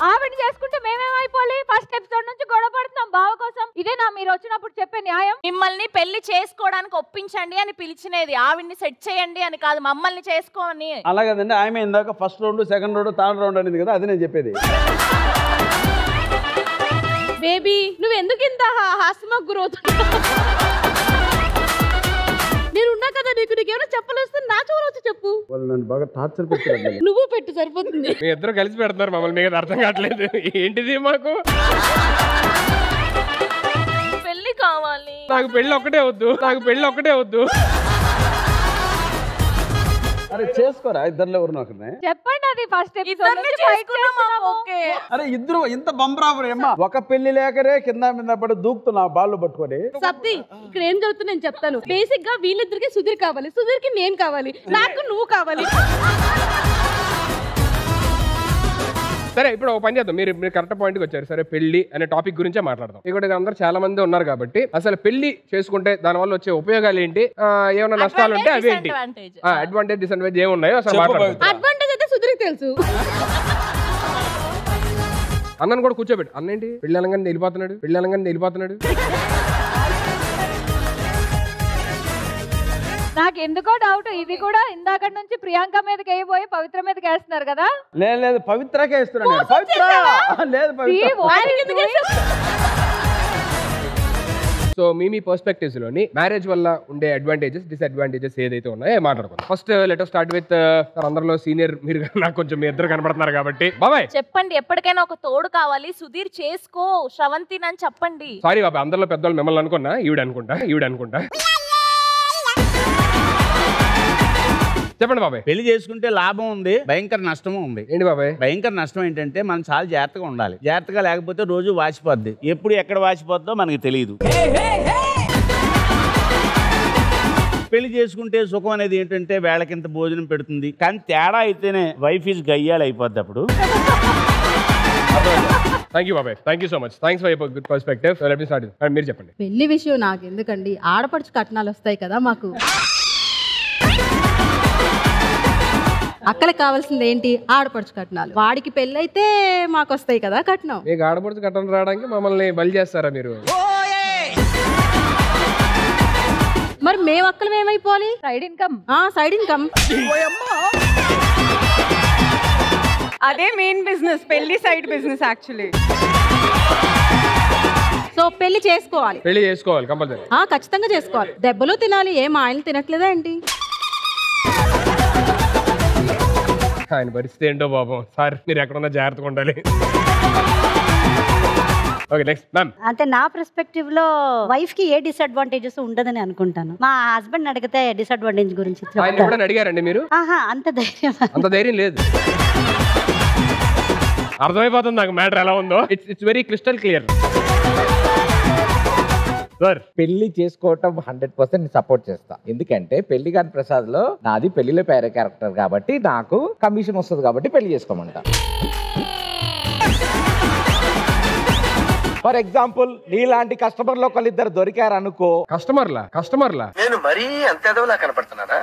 ఆవిడ చేసుకుంటే మేమేమైపోవాలి? ఫస్ట్ ఎపిసోడ్ నుంచి గొడవ పడుతున్నాం బావ కోసం. ఇదే నా మీరు వచ్చినప్పుడు చెప్పే న్యాయం. మిమ్మల్ని పెళ్లి చేసుకోవడానికి ఒప్పించండి అని పిలిచినది, ఆవిడ్ని సెట్ చేయండి అని కాదు, మమ్మల్ని చేసుకోని. అలాగేదండి, ఆమె ఇందాక first round, second round, third round అనేది కదా, అది నేను చెప్పేది. బేబీ నువ్వు ఎందుకు ఇంత హాస్యమకు గురవుతున్నావు? నేను ఉన్నా కదా నీకు, నీకేమైనా చెప్పలేస్తే నా చోరు వచ్చి చెప్పు. వాళ్ళు నన్ను బాగా టార్చర్ పెట్టారు. నువ్వు పెట్టు సరిపోతుంది. మీ ఇద్దరు కలిసి పెడుతున్నారు మమ్మల్ని, మీకు అర్థం కావట్లేదు ఏంటిది మాకు. పెళ్లి కావాలి నాకు, పెళ్లి ఒక్కటే వద్దు. అరే చేసుకోరా ఇద్దరు ఎవరు నాకు. చెప్పండి అది ఫస్ట్ ఎపిసోడ్. అరే ఇద్దరు ఇంత బంబరాబరు ఏమ్మా, ఒక పెళ్లి లేకరే కింద మీద పడి దూకుతున్నా బాళ్ళు పట్టుకొని. సబ్ది ఇక్కడ ఏం జరుగుతుంది నేను చెప్తాను. బేసిక్ గా వీళ్ళిద్దరికి సుధీర్ కావాలి, సుధీర్కి నేను కావాలి, నాకు నువ్వు కావాలి. సరే ఇప్పుడు ఒక పని చేద్దాం, మీరు కరెక్ట్ పాయింట్కి వచ్చారు. సరే పెళ్లి అనే టాపిక్ గురించే మాట్లాడదాం. ఇక్కడ అందరూ చాలా మంది ఉన్నారు కాబట్టి అసలు పెళ్లి చేసుకుంటే దానివల్ల వచ్చే ఉపయోగాలు ఏంటి, ఏమైనా నష్టాలు ఉంటే అవి ఏంటి, అడ్వాంటేజ్ డిసడ్వాంటేజ్ ఏమున్నాయో అసలు మాట్లాడదాం. అడ్వాంటేజ్ అయితే సుధీర్కి తెలుసు. అన్నను కూడా కూర్చోబెట్టు. అన్న ఏంటి పెళ్లి అనగానే వెళ్ళిపోతున్నాడు. నాకు ఎందుకో డౌట్, ఇది కూడా ఇందాక నుంచి ప్రియాంక మీదకి అయిపోయి పవిత్ర మీదకి వేస్తున్నారు కదా. లేదు పవిత్రకే ఇస్తున్నాను. సో మీ పర్స్పెక్టివ్స్ లోని మ్యారేజ్ వల్ల ఉండే అడ్వాంటేజెస్ డిసడ్వాంటేజెస్ ఏదైతే ఉన్నాయో మాట్లాడుకుందాం. First let us start with అందరిలో సీనియర్ మీరు. నాకు కొంచెం మీ ఇద్దరు కనబడుతున్నారు కాబట్టి బాబాయ్ చెప్పండి. ఎప్పటికైనా ఒక తోడు కావాలి, సుధీర్ చేసుకో శ్రవంతి అని చెప్పండి. సారీ బాబాయ్, అందరిలో పెద్దవాళ్ళు మిమ్మల్ని అనుకున్నా, ఈవిడ అనుకుంటా. చెప్పండి బాబాయ్. పెళ్లి చేసుకుంటే లాభం ఉంది, భయంకర నష్టము ఉంది. ఏంటి బాబాయ్? భయంకర నష్టం ఏంటంటే మనం చాలా జాగ్రత్తగా ఉండాలి. జాగ్రత్తగా లేకపోతే రోజు వాచిపోద్ది. ఎప్పుడు ఎక్కడ వాచిపోద్దో మనకి తెలియదు. పెళ్లి చేసుకుంటే సుఖం అనేది ఏంటంటే వేళకింత భోజనం పెడుతుంది, కానీ తేడా అయితేనే వైఫ్ ఈజ్ గయ్యాలు అయిపోద్ది అప్పుడు. థ్యాంక్ యూ బాబాయ్, thank you so much, thanks for your good perspective. Let me start. మీరు చెప్పండి. పెళ్లి విషయం నాకు ఎందుకండి, ఆడపడుచు కట్నాలు వస్తాయి కదా మాకు. అక్కడికి కావాల్సింది ఏంటి? ఆడపడుచు కట్నాలు. వాడికి పెళ్ళైతే మాకు వస్తాయి కదా కట్నం. మీకు ఆడపడుచు కట్నం రావడానికి మమ్మల్ని బలి చేస్తారా మీరు? మరి మేము అక్కలు ఏమైపోవాలి? Side income. Side income. అదే మెయిన్ బిజినెస్, పెళ్లి సైడ్ బిజినెస్ యాక్చువల్లీ. సో పెళ్లి చేసుకోవాలి. పెళ్లి చేసుకోవాలి కంపల్సరీ. ఖచ్చితంగా చేసుకోవాలి. దెబ్బలు తినాలి. ఏం ఆయన తినట్లేదా ఏంటి? ఆయన పరిస్థితి ఏంటో పాపం. సార్ మీరు ఎక్కడున్నా జాగ్రత్తగా ఉండాలి. Okay next ma'am. అంటే నా పర్స్పెక్టివ్ లో వైఫ్ కి ఏ డిసడ్వాంటేజెస్ ఉండదని అనుకుంటాను. మా హస్బెండ్ అడిగితే డిసడ్వాంటేజ్ గురించి ఆయన కూడా అడిగారండి మీరు? అంత ధైర్యం లేదు. అర్థమైపోతుంది నాకు మ్యాటర్ ఎలా ఉందో. It's very crystal clear. Sir పెళ్లి చేసుకోవటం 100% సపోర్ట్ చేస్తా. ఎందుకంటే పెళ్లి కాని ప్రసాద్ లో నాది పెళ్లిలో పేరే క్యారెక్టర్ కాబట్టి నాకు కమిషన్ వస్తుంది కాబట్టి పెళ్లి చేసుకోమంటా. ఫర్ ఎగ్జాంపుల్ నీలాంటి కస్టమర్లు ఒకళ్ళిద్దరు దొరికారు అనుకో. కస్టమర్లా నేను మరీ అంత ఎదవలా కనపడుతున్నానా?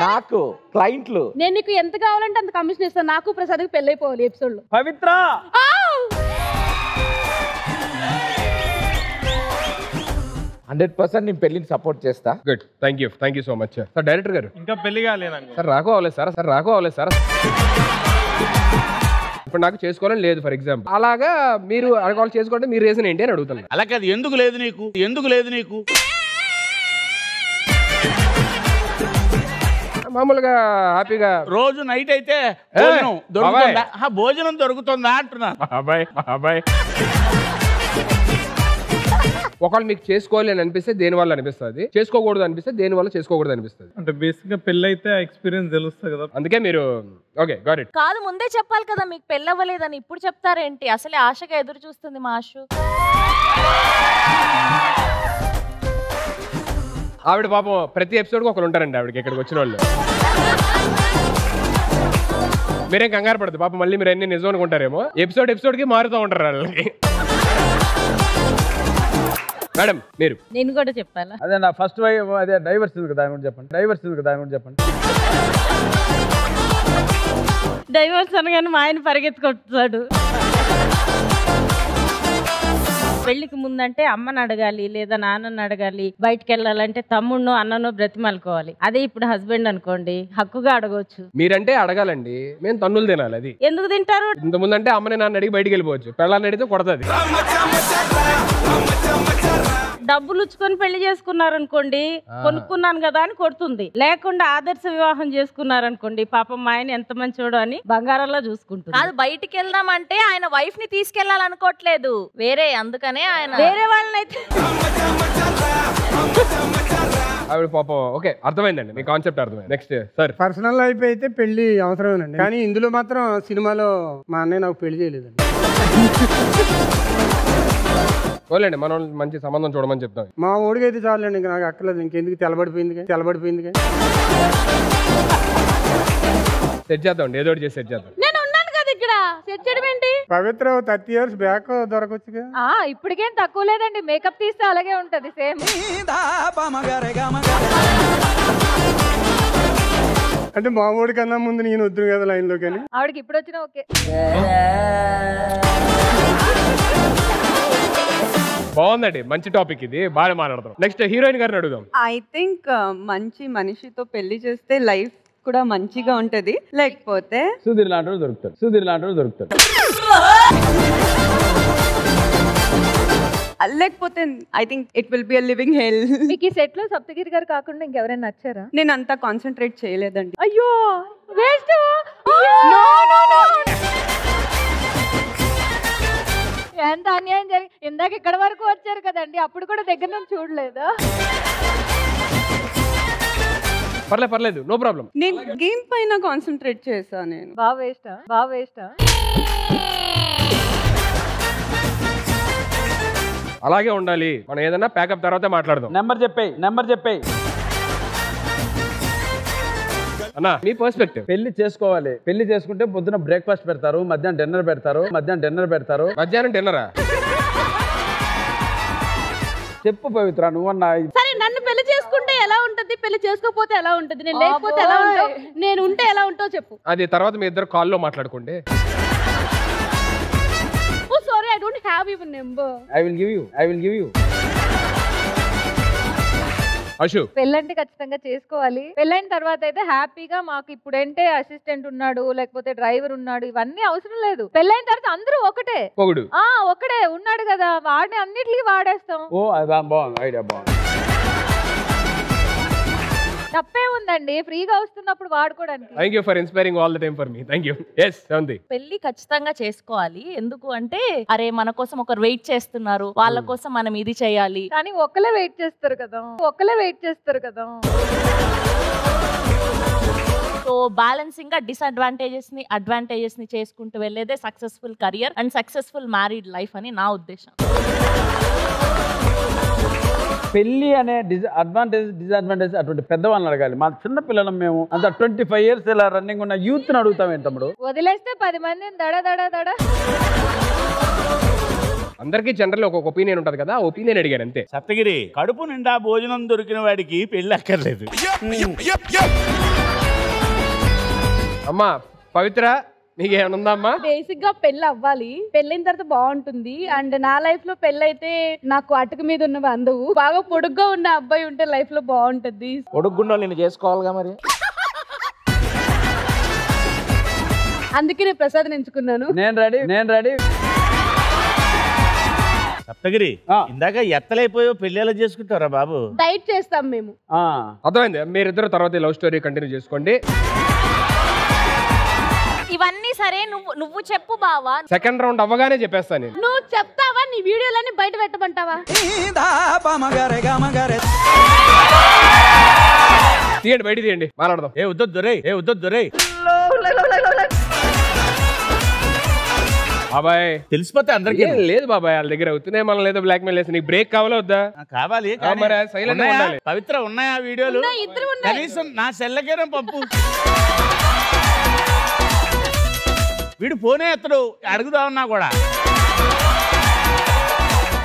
నాకు క్లయింట్లు. నేను నీకు ఎంత కావాలంటే అంత కమిషన్ ఇస్తాను. నాకు ప్రసాద్కి పెళ్ళైపోవాలి ఎపిసోడ్ లో. పవిత్ర 100% నేను పెళ్లిని సపోర్ట్ చేస్తా. Good, thank you so much. Sir director గారు ఇంకా పెళ్లి కాలేదు సార్. రాకోవాలి సార్. ఇప్పుడు నాకు చేసుకోవాలని లేదు ఫర్ ఎగ్జాంపుల్. అలాగా మీరు అడగాలి చేసుకోవాలంటే మీ రీజన్ ఏంటి అని అడుగుతున్నాను. అలా కాదు, ఎందుకు లేదు నీకు మామూలుగా హ్యాపీగా రోజు నైట్ అయితే భోజనం దొరుకుతుందా? భోజనం దొరుకుతుందా అంటున్నా. బాబాయ్ ఒకళ్ళు మీకు చేసుకోవాలి అని అనిపిస్తే దేని వల్ల అనిపిస్తుంది, చేసుకోకూడదు అనిపిస్తే దేని వల్ల చేసుకోకూడదు అనిపిస్తుంది. అంటే బేసిక్ గా పెళ్లి అయితే ఎక్స్పీరియన్స్ తెలుస్తుంది కదా, అందుకే మీరు ఓకే గాట్ ఇట్. కాదు ముందే చెప్పాలి కదా మీకు పెళ్ళవ్వలేదని, ఇప్పుడు చెప్తారేంటి? అసలే ఆశగా ఎదురు చూస్తుంది మా ఆశు. ఆవిడ పాపం ప్రతి ఎపిసోడ్కి ఒకరు ఉంటారండి ఆవిడకి ఇక్కడికి వచ్చిన వాళ్ళు. మీరేం కంగారు పడదు పాపం, మళ్ళీ మీరు అన్ని నిజం అనుకుంటారేమో. ఎపిసోడ్కి మారుతూ ఉంటారు వాళ్ళకి. మేడం మీరు నేను కూడా చెప్పాలా? అదే నా ఫస్ట్ వైఫ్ అదే డైవర్స్ కదా చెప్పండి. డైవర్స్ అనగానే మా ఆయన పరిగెత్తుకొస్తాడు. పెళ్లికి ముందంటే అమ్మని అడగాలి లేదా నాన్నని అడగాలి, బయటకు వెళ్ళాలంటే తమ్ముడునో అన్ననో బ్రతిమాలుకోవాలి. అదే ఇప్పుడు హస్బెండ్ అనుకోండి హక్కుగా అడగవచ్చు. మీరంటే అడగాలండి, మేము తన్నులు తినాలి. అది ఎందుకు తింటారు? ఇంత ముందంటే అమ్మని నాన్న అడిగి బయటికి వెళ్ళిపోవచ్చు, పెళ్ళాన్ని అడిగితే కొడతాది. డబ్బులు ఉచ్చుకొని పెళ్లి చేసుకున్నారనుకోండి, కొనుక్కున్నాను కదా అని కొడుతుంది. లేకుండా ఆదర్శ వివాహం చేసుకున్నారనుకోండి, పాపం మా ఆయన ఎంత మంచోడు అని బంగారంలో చూసుకుంటుంది. కాదు బయటికి వెళ్దామంటే ఆయన వైఫ్ ని తీసుకెళ్లాలనుకోవట్లేదు వేరే, అందుకనే ఆయన వేరే వాళ్ళనైతే ఆవిడ పాపం. ఓకే అర్థమైందండి, మీ కాన్సెప్ట్ అర్థమైంది. Next sir. పర్సనల్ లైఫ్ అయితే పెళ్లి అవసరమేనండి, కానీ ఇందులో మాత్రం సినిమాలో మా అన్నయ్య నాకు పెళ్లి చేయలేదండి. పోలేండి, మనం మంచి సంబంధం చూడమని చెప్తాం. మా ఓడికి అయితే చాలండి, ఇంకా నాకు అక్కర్లేదు. ఇంకెందుకు తెల్లబడిపోయింది సెట్ చేద్దాం, ఏదో ఒకటి చేసి సెట్ చేద్దాం. నేను ఉన్నాను కదా ఇక్కడ, సెట్ చేయడం ఏంటి? పవిత్ర 30 years బ్యాక్ దొరకొచ్చుగా. ఇప్పటికేం తక్కువ లేదండి, మేకప్ తీస్తే అలాగే ఉంటది సేమ్. అంటే మా ఓడి కన్నా ముందు నేను వద్దు కదా లైన్ లో, కానీ ఆవిడకి ఇప్పుడు వచ్చిన ఓకే. బాగుందండి, మంచి టాపిక్ ఇది, బాగా మాట్లాడతాం. నెక్స్ట్ హీరోయిన్ గారిని అడుగుదాం. ఐ థింక్ మంచి మనిషితో పెళ్లి చేస్తే లైఫ్ కూడా మంచిగా ఉంటది. లేకపోతే సుధీర్ లాంటి దొరుకుతాడు. లేకపోతే I think it will be a living hell. మీకు ఈ సెట్ లో సప్తగిరి గారు కాకుండా ఇంకెవరైనా నచ్చారా? నేను అంతా కాన్సన్ట్రేట్ చేయలేదండి. అయ్యో వేస్ట్. ఎంత అన్యాయం జరిగి, ఇందాక ఇక్కడ వరకు వచ్చారు కదండి, అప్పుడు కూడా దగ్గర నుంచి చూడలేదా? పర్లేదు, నో ప్రాబ్లం. నేను గేమ్ పైన కాన్సన్ట్రేట్ చేశా. నేను బాగా వేస్టా. అలాగే ఉండాలి, మనం ఏదైనా ప్యాకప్ తర్వాత మాట్లాడదాం. నెంబర్ చెప్పేయి. అన్నా మీ పర్స్పెక్టివ్. పెళ్లి చేసుకోవాలి, పెళ్లి చేసుకుంటే పొద్దున బ్రేక్ఫాస్ట్ పెడతారు, మధ్యాహ్నం డిన్నర్ పెడతారు. మధ్యాహ్నం డిన్నరా? చెప్పు పవిత్ర, నువ్వన్నా. సరే నన్ను పెళ్లి చేసుకుంటే ఎలా ఉంటది, పెళ్లి చేసుకోకపోతే ఎలా ఉంటది, నేను లేకపోతే ఎలా ఉంటావు, నేను ఉంటే ఎలా ఉంటావు చెప్పు. అది తర్వాత మీ ఇద్దరు కాల్లో మాట్లాడుకోండి. Oh sorry, I don't have your number. I will give you. Ashu, పెళ్ళంటే ఖచ్చితంగా చేసుకోవాలి. పెళ్ళైన తర్వాత అయితే హ్యాపీగా మాకు ఇప్పుడంటే అసిస్టెంట్ ఉన్నాడు, లేకపోతే డ్రైవర్ ఉన్నాడు, ఇవన్నీ అవసరం లేదు. పెళ్ళైన తర్వాత అందరూ ఒకటే ఉన్నాడు కదా, వాడిని అన్నిటికీ వాడేస్తాం. ఓ అది బాగుంది, ఐడియా బాగుంది. తప్పే ఉందండి, ఫ్రీగా వస్తున్నప్పుడు వాడుకోవడానికి. Thank you for inspiring all the time for me. Thank you. yes Sevanthi. పెళ్లి ఖచ్చితంగా చేసుకోవాలి. ఎందుకు అంటే అరే మన కోసం ఒకరు వెయిట్ చేస్తున్నారు, వాళ్ళ కోసం మనం ఇది చేయాలి. కానీ ఒక్కలే వెయిట్ చేస్తారు కదా. సో బ్యాలెన్సింగ్ గా డిసడ్వాంటేజెస్ ని అడ్వాంటేజెస్ ని చేసుకుంటూ వెళ్ళేదే successful career and successful married life అని నా ఉద్దేశం. పెళ్లి అనే అడ్వాంటేజ్ డిసడ్వాంటేజ్ అటువంటి పెద్దవాళ్ళని అడగాలి. మా చిన్న పిల్లలం మేము అంత 25 years ఇలా రన్నింగ్ ఉన్న యూత్ ని అడుగుతాం. ఏంటి తమ్ముడు, వదిలేస్తే 10 మందిని దడ. అందరికీ జనరల్ ఒక ఒపీనియన్ ఉంటది కదా, ఆ ఒపీనియన్ అడిగారు అంతే. సప్తగిరి, కడుపు నిండా భోజనం దొరికిన వాడికి పెళ్లి అక్కర్లేదు. అమ్మా పవిత్ర, నీకేమన్నా అమ్మా? బేసిక్ గా పెళ్లి అవ్వాలి, పెళ్ళైన తర్వాత బాగుంటుంది. అండ్ నా లైఫ్ లో పెళ్ళైతే నాకు అటుక మీద ఉన్నవి అందవు. బాగా పొడుగ్గా ఉన్న అబ్బాయి ఉంటే లైఫ్ లో బాగుంటది. పొడుగ్గుండో నేను చేసుకోవాలిగా మరి. అందుకే నేను ప్రసాద్ ఎంచుకున్నాను. నేను రెడీ. సప్తగిరి ఇందాక ఎత్తలైపోయో పెళ్లి ఎలా చేసుకుంటారా బాబు? డైట్ చేస్తాం మేము. అర్థమైంది. మీరిద్దరు తర్వాత లవ్ స్టోరీ కంటిన్యూ చేసుకోండి. ఇవన్నీ సరే, నువ్వు చెప్పు బావా. సెకండ్ రౌండ్ అవ్వగానే చెప్పేస్తాను నేను. నువ్వు చెప్తావా? నీ వీడియోలన్నీ బయట పెట్టమంటావా? తీయండి, బయట తీయండి, మాట్లాడదాం. ఏ వద్దొద్దు రే బాబాయ్. తెలిసిపోతే అందరికీ లేదు బాబాయ్, వాళ్ళ దగ్గర అవుతున్నాయి. మనం లేదో బ్లాక్ మెయిల్ చేసి నీకు బ్రేక్ కావాలా వద్దా? కావాలి. మరి సైలెంట్ ఉండాలి. పవిత్ర ఉన్నాయా వీడియోలు? కనీసం నా సెల్లకేనా పంపు. వీడు ఫోనే ఎత్తడు, అడుగుదామన్నా కూడా.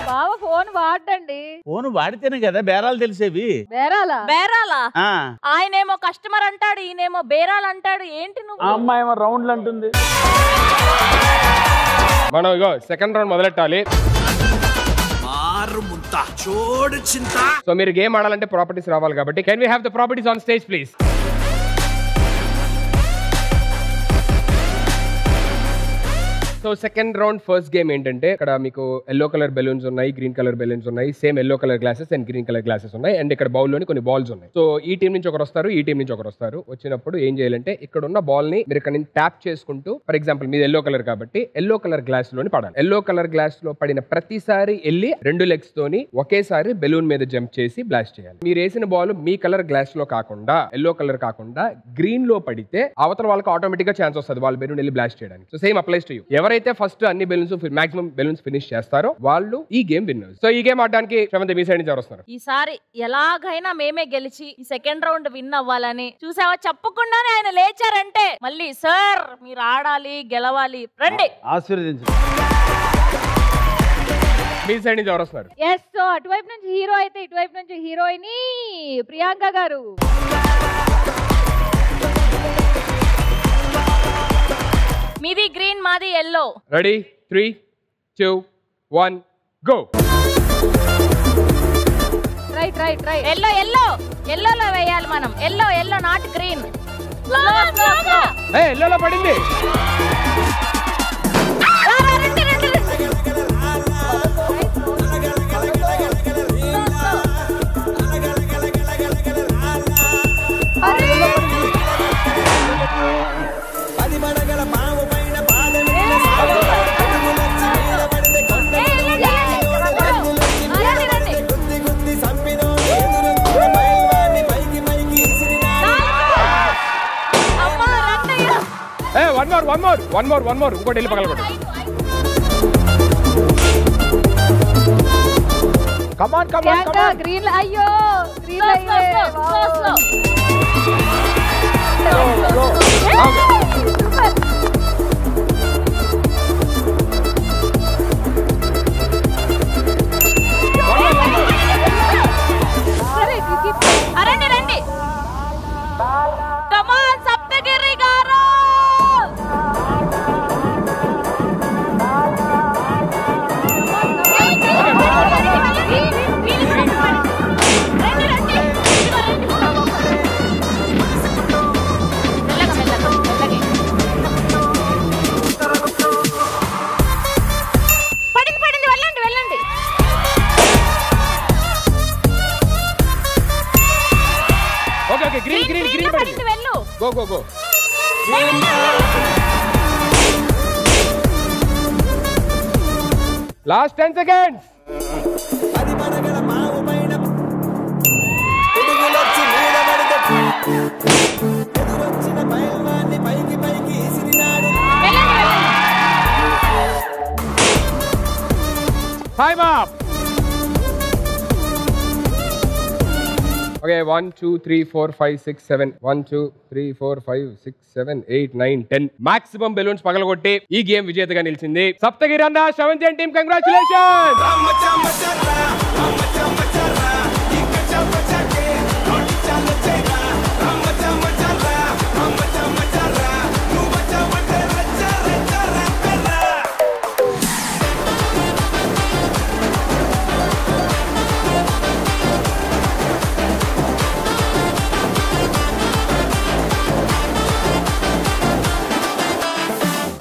బావ ఫోన్ వాడండి. ఫోన్ వాడితేనే కదా బేరాలు తెలిసేవి. బేరాలా? ఆయనేమో కస్టమర్ అంటాడు, ఈయనేమో బేరాలు అంటాడు. ఏంటి నువ్వు? అమ్మాయి ఏమో రౌండ్లు అంటుంది. మనం ఇగో సెకండ్ రౌండ్ మొదలెట్టాలి. సో మీరు గేమ్ ఆడాలంటే ప్రాపర్టీస్ రావాలి కాబట్టి can we have the properties on stage please? So second round first game ఏంటంటే ఇక్కడ మీకు ఎల్లో కలర్ బెలూన్స్ ఉన్నాయి, గ్రీన్ కలర్ బెలూన్స్ ఉన్నాయి, same yellow colour glasses and green colour glasses ఉన్నాయి, అండ్ ఇక్కడ బౌల్ లోని కొన్ని బాల్స్ ఉన్నాయి. సో ఈ టీం నుంచి ఒకరు వస్తారు, ఈ టీం నుంచి ఒకరు వస్తారు. వచ్చినప్పుడు ఏం చేయాలంటే ఇక్కడ ఉన్న బాల్ ని మీరు ఇక్కడ నుంచి ట్యాప్ చేసుకుంటూ, ఫర్ ఎగ్జాంపుల్ మీది ఎల్లో కలర్ కాబట్టి ఎల్లో కలర్ గ్లాస్ లోని పడాలి. ఎల్లో కలర్ గ్లాస్ లో పడిన ప్రతిసారి వెళ్ళి 2 లెగ్స్ తోని ఒకేసారి బెలూన్ మీద జంప్ చేసి బ్లాస్ట్ చేయాలి. మీరు వేసిన బాల్ మీ కలర్ గ్లాస్ లో కాకుండా, ఎల్లో కలర్ కాకుండా గ్రీన్ లో పడితే అవతల వాళ్ళకి ఆటోమేటిక్ గా ఛాన్స్ వస్తుంది వాళ్ళ బెలూన్ వెళ్ళి బ్లాస్ట్ చేయడానికి. So same applies to you. ఎవరైతే ఫస్ట్ అన్ని బెలూన్స్ మాక్సిమం బెలూన్స్ ఫినిష్ చేస్తారో వాళ్ళు ఈ గేమ్ విన్నర్స్. సో ఈ గేమ్ ఆడడానికి శ్రవంతి మీ సైడ్ నుంచి ఎవరు వస్తారు? ఈసారి ఎలాగైనా మేమే గెలిచి ఈ సెకండ్ రౌండ్ విన్ అవ్వాలని. చూసావా, చెప్పకుండానే ఆయన లేచారంటే మళ్ళీ సార్ మీరు ఆడాలి, గెలవాలి, రండి ఆశీర్వదించు. మీ సైడ్ నుంచి ఎవరు వస్తున్నారు? ఎస్. సో అటువైపు నుంచి హీరో అయితే ఇటువైపు నుంచి హీరోయిన్ ప్రియాంక గారు. మీది గ్రీన్, మాది ఎల్లో. రెడీ? 3, 2, 1 గో. ఎల్లోలో వేయాలి మనం. Yellow not green. ఎల్లోలో పడింది. One more. ఇంకోటి వెళ్ళి పగలగొట్టు. Come on. గ్రీన్. అయ్యో గ్రీన్. రండి. Come on, సప్తగిరి గారు. వెళ్ళండి. ఓకే గ్రీన్ పడింది. వెళ్ళు. Go. Last 10 seconds. Time up. Okay, 1, 2, 3, 4, 5, 6, 7. 1, 2, 3, 4, 5, 6, 7, 8, 9, 10. Maximum balloons పగలగొట్టి ఈ గేమ్ విజేతగా నిలిచింది సప్తగిరి అన్న. Sravanthi team congratulations.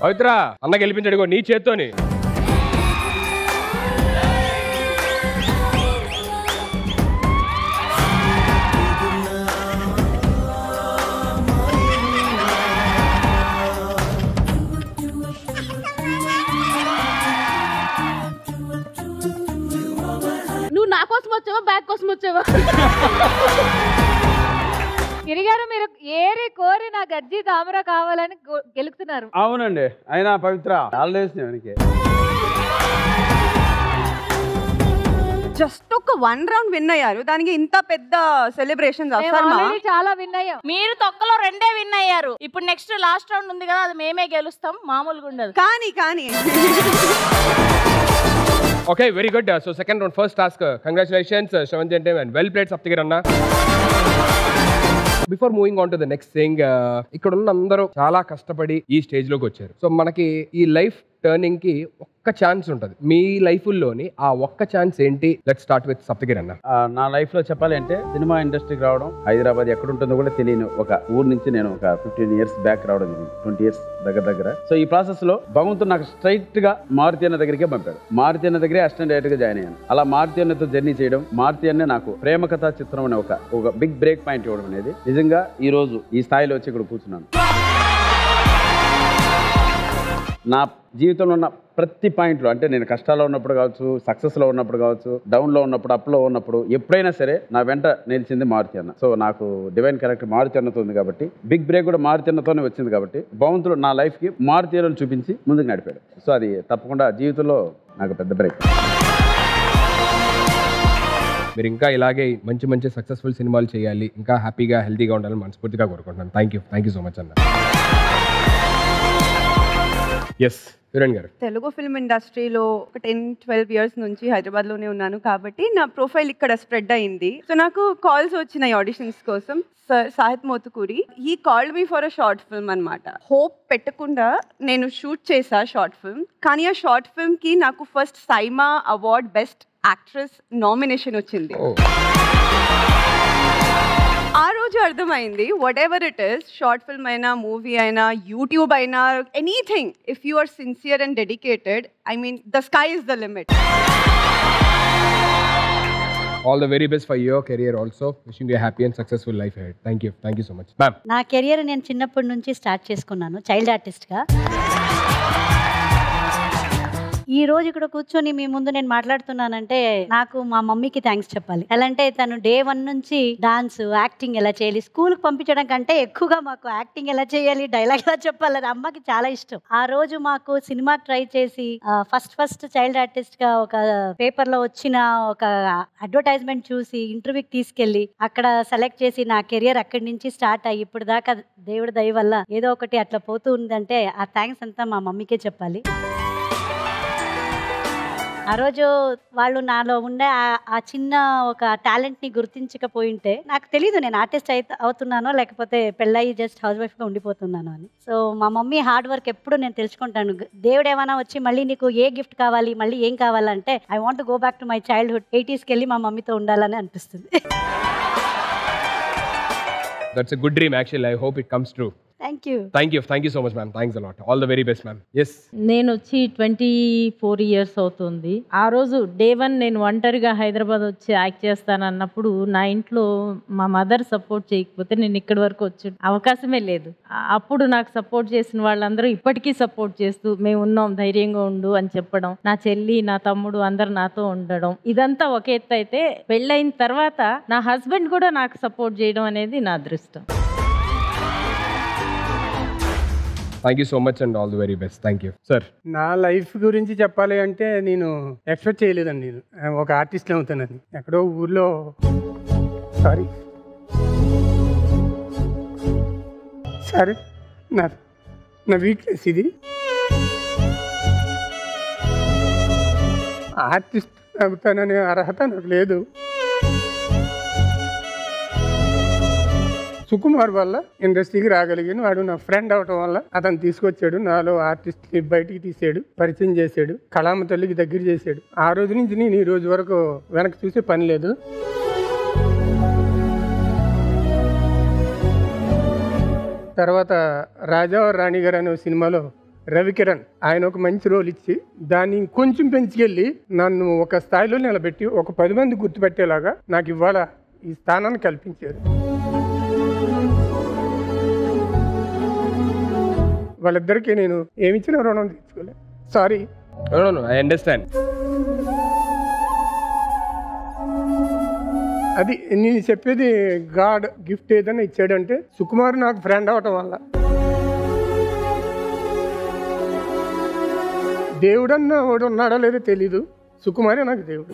పవిత్ర అన్న గెలిపించాడు నీ చేత్తోని. కొంచెం గిరిగారు మీరు ఏరి కోరి నా గజ్జి తామర కావాలని గెలుపుతున్నారు. అవునండి. అయినా పవిత్ర హాలిడేస్ వెనకే జస్ట్ ఒక 1 రౌండ్ విన్ అయ్యారు, దానికి ఇంత పెద్ద సెలబ్రేషన్ చాలా విన్ అయ్యాం. మీరు తొక్కలో 2 విన్ అయ్యారు. ఇప్పుడు నెక్స్ట్ లాస్ట్ రౌండ్ ఉంది కదా, అది మేమే గెలుస్తాం, మామూలుగా ఉండదు. కానీ okay, very good. So second round first task. Congratulations Sravanthi అంటే అండ్ వెల్ ప్లేడ్ సప్తగిరి అన్న. Before moving on to the next thing, ఇక్కడ ఉన్న అందరూ చాలా కష్టపడి ఈ స్టేజ్ లోకి వచ్చారు. సో మనకి ఈ లైఫ్ టర్నింగ్ కి ఒక్క ఛాన్స్ ఉంటుంది. మీ లైఫ్లోని ఆ ఒక్క ఛాన్స్ ఏంటి? లెట్స్ స్టార్ట్ విత్ సప్తగిరి అన్న. నా లైఫ్ లో చెప్పాలి అంటే సినిమా ఇండస్ట్రీకి రావడం, హైదరాబాద్ ఎక్కడ ఉంటుందో కూడా తెలియని ఒక ఊరు నుంచి నేను ఒక 15 years బ్యాక్ రావడం జరిగింది, 20 years దగ్గర. సో ఈ ప్రాసెస్ లో భగవంతుడు నాకు స్ట్రైట్ గా మారుతి అన్న దగ్గరికే పంపాడు. మారుతి అన్న దగ్గరే అసిస్టెంట్ డైరెక్టర్ గా జాయిన్ అయ్యాను. అలా మారుతి అన్నతో జర్నీ చేయడం, మారుతి అన్నే నాకు ప్రేమ కథా చిత్రం అనే ఒక బిగ్ బ్రేక్ పాయింట్ ఇవ్వడం అనేది నిజంగా ఈ రోజు ఈ స్థాయిలో వచ్చి ఇక్కడ కూర్చున్నాను. నా జీవితంలో ఉన్న ప్రతి పాయింట్లో, అంటే నేను కష్టాల్లో ఉన్నప్పుడు కావచ్చు, సక్సెస్లో ఉన్నప్పుడు కావచ్చు, డౌన్లో ఉన్నప్పుడు, అప్లో ఉన్నప్పుడు, ఎప్పుడైనా సరే నా వెంట నిలిచింది మారుతి అన్న. సో నాకు డివైన్ క్యారెక్టర్ మారుతి అన్నతో ఉంది కాబట్టి, బిగ్ బ్రేక్ కూడా మారుతి అన్నతోనే వచ్చింది కాబట్టి, భగవంతుడు నా లైఫ్కి మారుతి అన్నను చూపించి ముందుకు నడిపాడు. సో అది తప్పకుండా జీవితంలో నాకు పెద్ద బ్రేక్. మీరు ఇంకా ఇలాగే మంచి మంచి సక్సెస్ఫుల్ సినిమాలు చేయాలి, ఇంకా హ్యాపీగా హెల్తీగా ఉండాలని మనస్ఫూర్తిగా కోరుకుంటున్నాను. థ్యాంక్ యూ సో మచ్ అన్న. ఎస్ కిరణ్ గారు. తెలుగు ఫిల్మ్ ఇండస్ట్రీలో ఒక 10-12 years నుంచి హైదరాబాద్లోనే ఉన్నాను కాబట్టి నా ప్రొఫైల్ ఇక్కడ స్ప్రెడ్ అయింది. సో నాకు కాల్స్ వచ్చినాయి ఆడిషన్స్ కోసం. Sir Sahith Motukuri he called me for a short film అనమాట. హోప్ పెట్టకుండా నేను షూట్ చేశా షార్ట్ ఫిల్మ్. కానీ ఆ షార్ట్ ఫిల్మ్కి నాకు first SIIMA award best actress nomination వచ్చింది. ఆ రోజు అర్థమైంది, whatever it is, short film అయినా, మూవీ అయినా, యూట్యూబ్ అయినా, anything, if you are sincere and dedicated, I mean the sky is the limit. All the very best for your career also. Wishing you a happy and successful life ahead. Thank you so much. Ma'am. నా career నేను చిన్నప్పటి నుంచి start చేసుకున్నాను child ఆర్టిస్ట్గా. ఈ రోజు ఇక్కడ కూర్చొని మీ ముందు నేను మాట్లాడుతున్నానంటే నాకు మా మమ్మీకి థ్యాంక్స్ చెప్పాలి. ఎలా అంటే తను day 1 నుంచి డాన్స్, యాక్టింగ్ ఎలా చేయాలి, స్కూల్కి పంపించడం కంటే ఎక్కువగా మాకు యాక్టింగ్ ఎలా చేయాలి, డైలాగ్ ఎలా చెప్పాలి అని అమ్మకి చాలా ఇష్టం. ఆ రోజు మాకు సినిమా ట్రై చేసి ఫస్ట్ చైల్డ్ ఆర్టిస్ట్గా ఒక పేపర్లో వచ్చిన ఒక అడ్వర్టైజ్మెంట్ చూసి ఇంటర్వ్యూకి తీసుకెళ్ళి అక్కడ సెలెక్ట్ చేసి నా కెరియర్ అక్కడి నుంచి స్టార్ట్ అయ్యి ఇప్పుడు దాకా దేవుడి దయ వల్ల ఏదో ఒకటి అట్లా పోతూ ఉందంటే ఆ థ్యాంక్స్ అంతా మా మమ్మీకే చెప్పాలి. ఆ రోజు వాళ్ళు నాలో ఉండే ఆ చిన్న ఒక టాలెంట్ని గుర్తించకపోయింటే నాకు తెలీదు నేను ఆర్టిస్ట్ అవుతున్నానో లేకపోతే పెళ్ళయి జస్ట్ హౌస్ వైఫ్గా ఉండిపోతున్నాను అని. సో మా మమ్మీ హార్డ్ వర్క్ ఎప్పుడు నేను తెలుసుకుంటాను. దేవుడు ఏమైనా వచ్చి మళ్ళీ నీకు ఏ గిఫ్ట్ కావాలి, మళ్ళీ ఏం కావాలంటే I want go back to my childhood, 80sకి వెళ్ళి మా మమ్మీతో ఉండాలని అనిపిస్తుంది. That's a good dream actually. I hope it comes true. Thank you so much ma'am. Thanks a lot. All the very best ma'am. Yes. నేను వచ్చి 24 years అవుతుంది. ఆ రోజు day 1 నేను ఒంటరిగా హైదరాబాద్ వచ్చి యాక్ట్ చేస్తాను అన్నప్పుడు నా ఇంట్లో మా మదర్ సపోర్ట్ చేయకపోతే నేను ఇక్కడి వరకు వచ్చే అవకాశమే లేదు. అప్పుడు నాకు సపోర్ట్ చేసిన వాళ్ళందరూ ఇప్పటికీ సపోర్ట్ చేస్తూ మేము ఉన్నాం, ధైర్యంగా ఉండు అని చెప్పడం, నా చెల్లి, నా తమ్ముడు అందరు నాతో ఉండడం, ఇదంతా ఒక ఎత్తు అయితే పెళ్ళైన తర్వాత నా హస్బెండ్ కూడా నాకు సపోర్ట్ చేయడం అనేది నా అదృష్టం. Thank you so much and all the very best. Thank you. Sir. నా లైఫ్ గురించి చెప్పాలి అంటే నేను ఎక్స్పెక్ట్ చేయలేదండి నేను ఒక ఆర్టిస్ట్ అవుతానని. ఎక్కడో ఊర్లో సరే నా వీక్నెస్ ఇది. ఆర్టిస్ట్ అవుతాననే అర్హత నాకు లేదు. సుకుమార్ వల్ల ఇండస్ట్రీకి రాగలిగాను. వాడు నా ఫ్రెండ్ అవటం వల్ల అతను తీసుకొచ్చాడు, నాలో ఆర్టిస్ట్ని బయటికి తీసాడు, పరిచయం చేశాడు, కళామ తల్లికి దగ్గర చేశాడు. ఆ రోజు నుంచి నేను ఈ రోజు వరకు వెనక్కి చూసే పని లేదు. తర్వాత రాజా రాణి గారు అనే సినిమాలో రవికిరణ్ ఆయన ఒక మంచి రోల్ ఇచ్చి దాన్ని ఇంకొంచెం పెంచుకెళ్ళి నన్ను ఒక స్థాయిలో నిలబెట్టి ఒక 10 మంది గుర్తుపెట్టేలాగా నాకు ఇవాళ ఈ స్థానాన్ని కల్పించారు. వాళ్ళిద్దరికీ నేను ఏమిచ్చిన రుణం తీర్చుకోలేదు. సారీ. No, I understand. అది నేను చెప్పేది గాడ్ గిఫ్ట్ ఏదైనా ఇచ్చాడంటే సుకుమార్ నాకు ఫ్రెండ్ అవటం వల్ల. దేవుడన్నా వాడు ఉన్నాడా లేదో తెలీదు, సుకుమారే నాకు దేవుడు.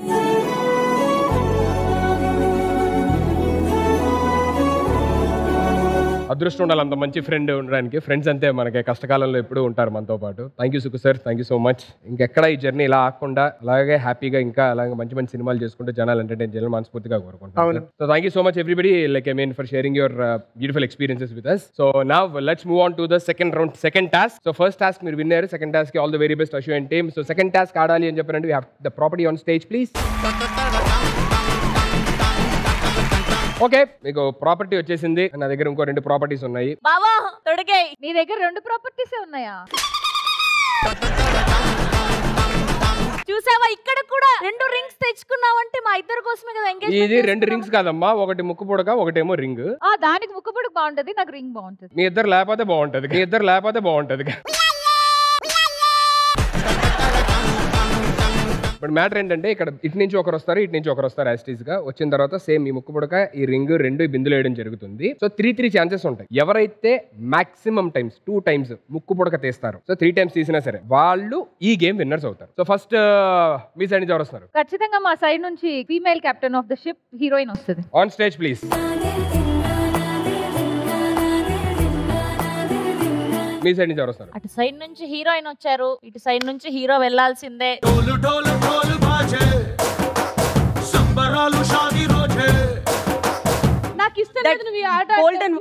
అదృష్టం ఉండాలి అంత మంచి ఫ్రెండ్ ఉండడానికి. ఫ్రెండ్స్ అంతే మనకి కష్టకాలంలో ఎప్పుడూ ఉంటారు మనతో పాటు. Thank you Suku sir, thank you so much. ఇంకెక్కడ ఈ జర్నీ ఇలా ఆకుండా అలాగే హ్యాపీగా ఇంకా అలాగే మంచి మంచి సినిమాలు చేసుకుంటూ జనాలు ఎంటర్టైన్ చేయాలని మనస్ఫూర్తిగా కోరుకుంటాను. So thank you so much everybody, like I mean for sharing your beautiful experiences with us. So now let's move on to the second round, second task. So first task మీరు విన్నారు, second task కి all the very best Ashu and team. So second task ఆడాలి అని చెప్పారంటే we have the property on stage please. Okay, మీకు property వచ్చేసింది. నా దగ్గర ఇంకో 2 ప్రాపర్టీస్ ఉన్నాయి. బావా తొడిగేయ్. నీ దగ్గర 2 ప్రాపర్టీసే ఉన్నాయా? చూసావా ఇక్కడ కూడా 2 రింగ్స్ తెచ్చుకున్నావంటే మా ఇద్దరి కోసమే కదా ఎంగేజ్మెంట్. ఇది 2 రింగ్స్ కాదమ్మా, ఒకటి ముక్కు పొడక, ఒకటేమో రింగ్. దానికి ముక్కుపొడుకు బాగుంటది, నాకు రింగ్ బాగుంటది. మీ ఇద్దరు లేకపోతే బాగుంటది. ఇప్పుడు మ్యాటర్ ఏంటంటే ఇక్కడ ఇటు నుంచి ఒకరు వస్తారు, ఇటు నుంచి ఒకరు వస్తారు. యాస్టీస్ గా వచ్చిన తర్వాత సేమ్ ఈ ముక్కు పుడక, ఈ రింగ్ 2 బిందులు వేయడం జరుగుతుంది. సో 3 ఛాన్సెస్ ఉంటాయి. ఎవరైతే మాక్సిమం టైమ్స్ 2 టైమ్స్ ముక్కు పుడక తీస్తారు, సో 3 టైమ్స్ తీసినా సరే వాళ్ళు ఈ గేమ్ విన్నర్స్ అవుతారు. సో ఫస్ట్ మీ సైడ్ నుంచి ఎవరు వస్తారు? ఖచ్చితంగా మా సైడ్ నుంచి female captain of the ship heroine వస్తుంది. On stage please. మీ సైడ్ నుంచి ఎవరు వస్తారు? అటు సైడ్ నుంచి హీరోయిన్ వచ్చారు, ఇటు సైడ్ నుంచి హీరో వెళ్లాల్సిందే. నాకు ఇష్టం లేదు నువ్వు ఈ ఆట.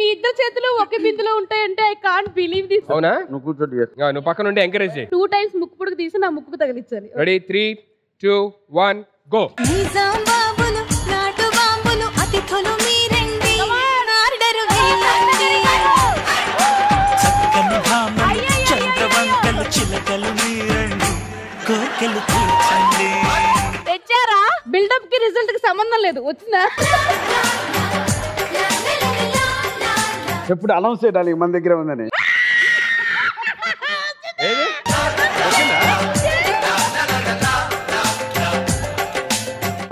మీ ఇద్దరు చేతులు ఒకే బిందులో ఉంటాయంటే ఐ కాంట్ బిలీవ్ దిస్. అవునా? నువ్వు కూర్చోండి. నువ్వు పక్క నుండి ఎంకరేజ్ చేయి. 2 టైమ్స్ ముక్కు పుడుకు తీసి నా ముక్కు తగిలించాలి. Ready 3, 2, 1 go. తెచ్చారా? బిల్డప్ కి రిజల్ట్ కి సంబంధం లేదు, వచ్చిందా? ఎప్పుడు అనౌన్స్ చేయాలి మన దగ్గర ఉందని.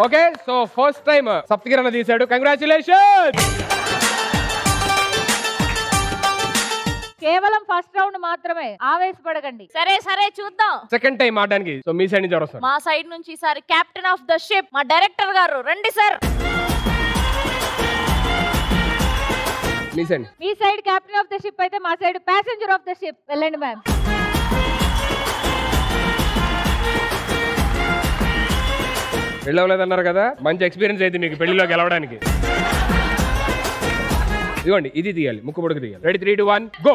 ఓకే, సో ఫస్ట్ టైం సప్తగిరణ తీశాడు. కంగ్రాచులేషన్. కేవలం ఫస్ట్ రౌండ్ మాత్రమే, ఆవేశపడకండి. సరే సరే చూద్దాం. సెకండ్ టైం ఆడడానికి. సో మీ సైడ్ నుంచి ఎవరు వస్తారు? మా సైడ్ నుంచి ఈసారి కెప్టెన్ ఆఫ్ ద షిప్ మా డైరెక్టర్ గారు రండి sir. Me side. Me side captain of the ship అయితే మా side passenger of the ship. వెళ్ళండి మ్యామ్. వెళ్ళవలేదన్నారు కదా, మంచి ఎక్స్పీరియన్స్ అయితే మీకు పెళ్లిలో గెలవడానికి. ఇదిగోండి, ఇది తీయాలి, ముక్కు పొడుగు తీయాలి. Ready 3, 2, 1 go.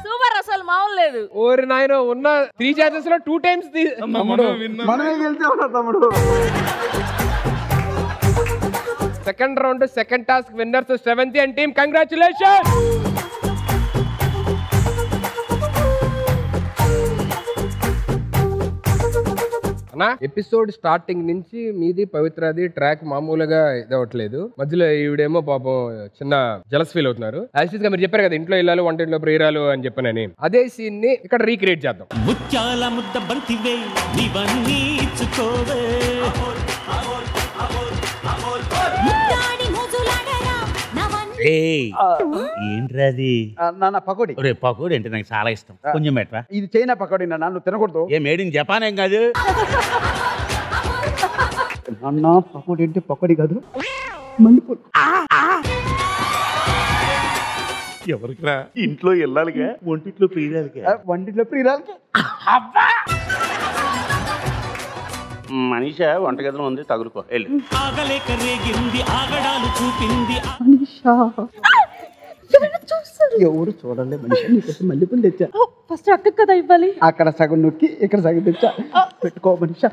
సూపర్, అసలు మామూలు లేదు. ఓరి నాయనో, ఉన్న 3 ఛాన్సెస్ లో 2 టైమ్స్ మనమే గెలిచామన్నా తమ్ముడు. Second round second task winners Sravanthi and team. Congratulation. అన్నా, ఎపిసోడ్ స్టార్టింగ్ నుంచి మీది పవిత్రది ట్రాక్ మామూలుగా ఇదవట్లేదు. మధ్యలో ఈవిడేమో పాపం చిన్న జలస్ ఫీల్ అవుతున్నారు. యాక్చువల్ గా మీరు చెప్పారు కదా ఇంట్లో ఇల్లాలు వంటింట్లో ప్రియురాలు అని చెప్పనని, అదే సీన్ ని ఇక్కడ రీక్రియేట్ చేద్దాం. ముత్యాల ముద్ద బంతివే నీవన్నీ ఇచ్చుకోవే, ఏంట్రది? నాన్న పకోడీ. పకోడీ అంటే నాకు చాలా ఇష్టం, కొంచెం పెట్టరా. ఇది చైనా పకోడీ నాన్న, నువ్వు తినకూడదు. ఏ మేడ్ ఇన్ జపాన్ ఏం కాదు నాన్న. పకోడీ అంటే పకోడీ కాదు, మల్లెపూలు. ఎవరికిరా? ఇంట్లో వెళ్ళాలిగా, వంటిట్లో ప్రియురాలిగా. వంటిట్లో ప్రియురాలిగా. మనీష వంటగదిలో ఉంది, తగులుకో వెళ్ళి. ఆగలేక రేగింది, ఆగడాలు చూపింది. ఎవరు చూడండి మనిషి, నీకోసం మల్లెపూలు తెచ్చా. ఫస్ట్ అక్క కదా ఇవ్వాలి. అక్కడ సగం నొక్కి ఇక్కడ సగం తెచ్చా, పెట్టుకో మనిష.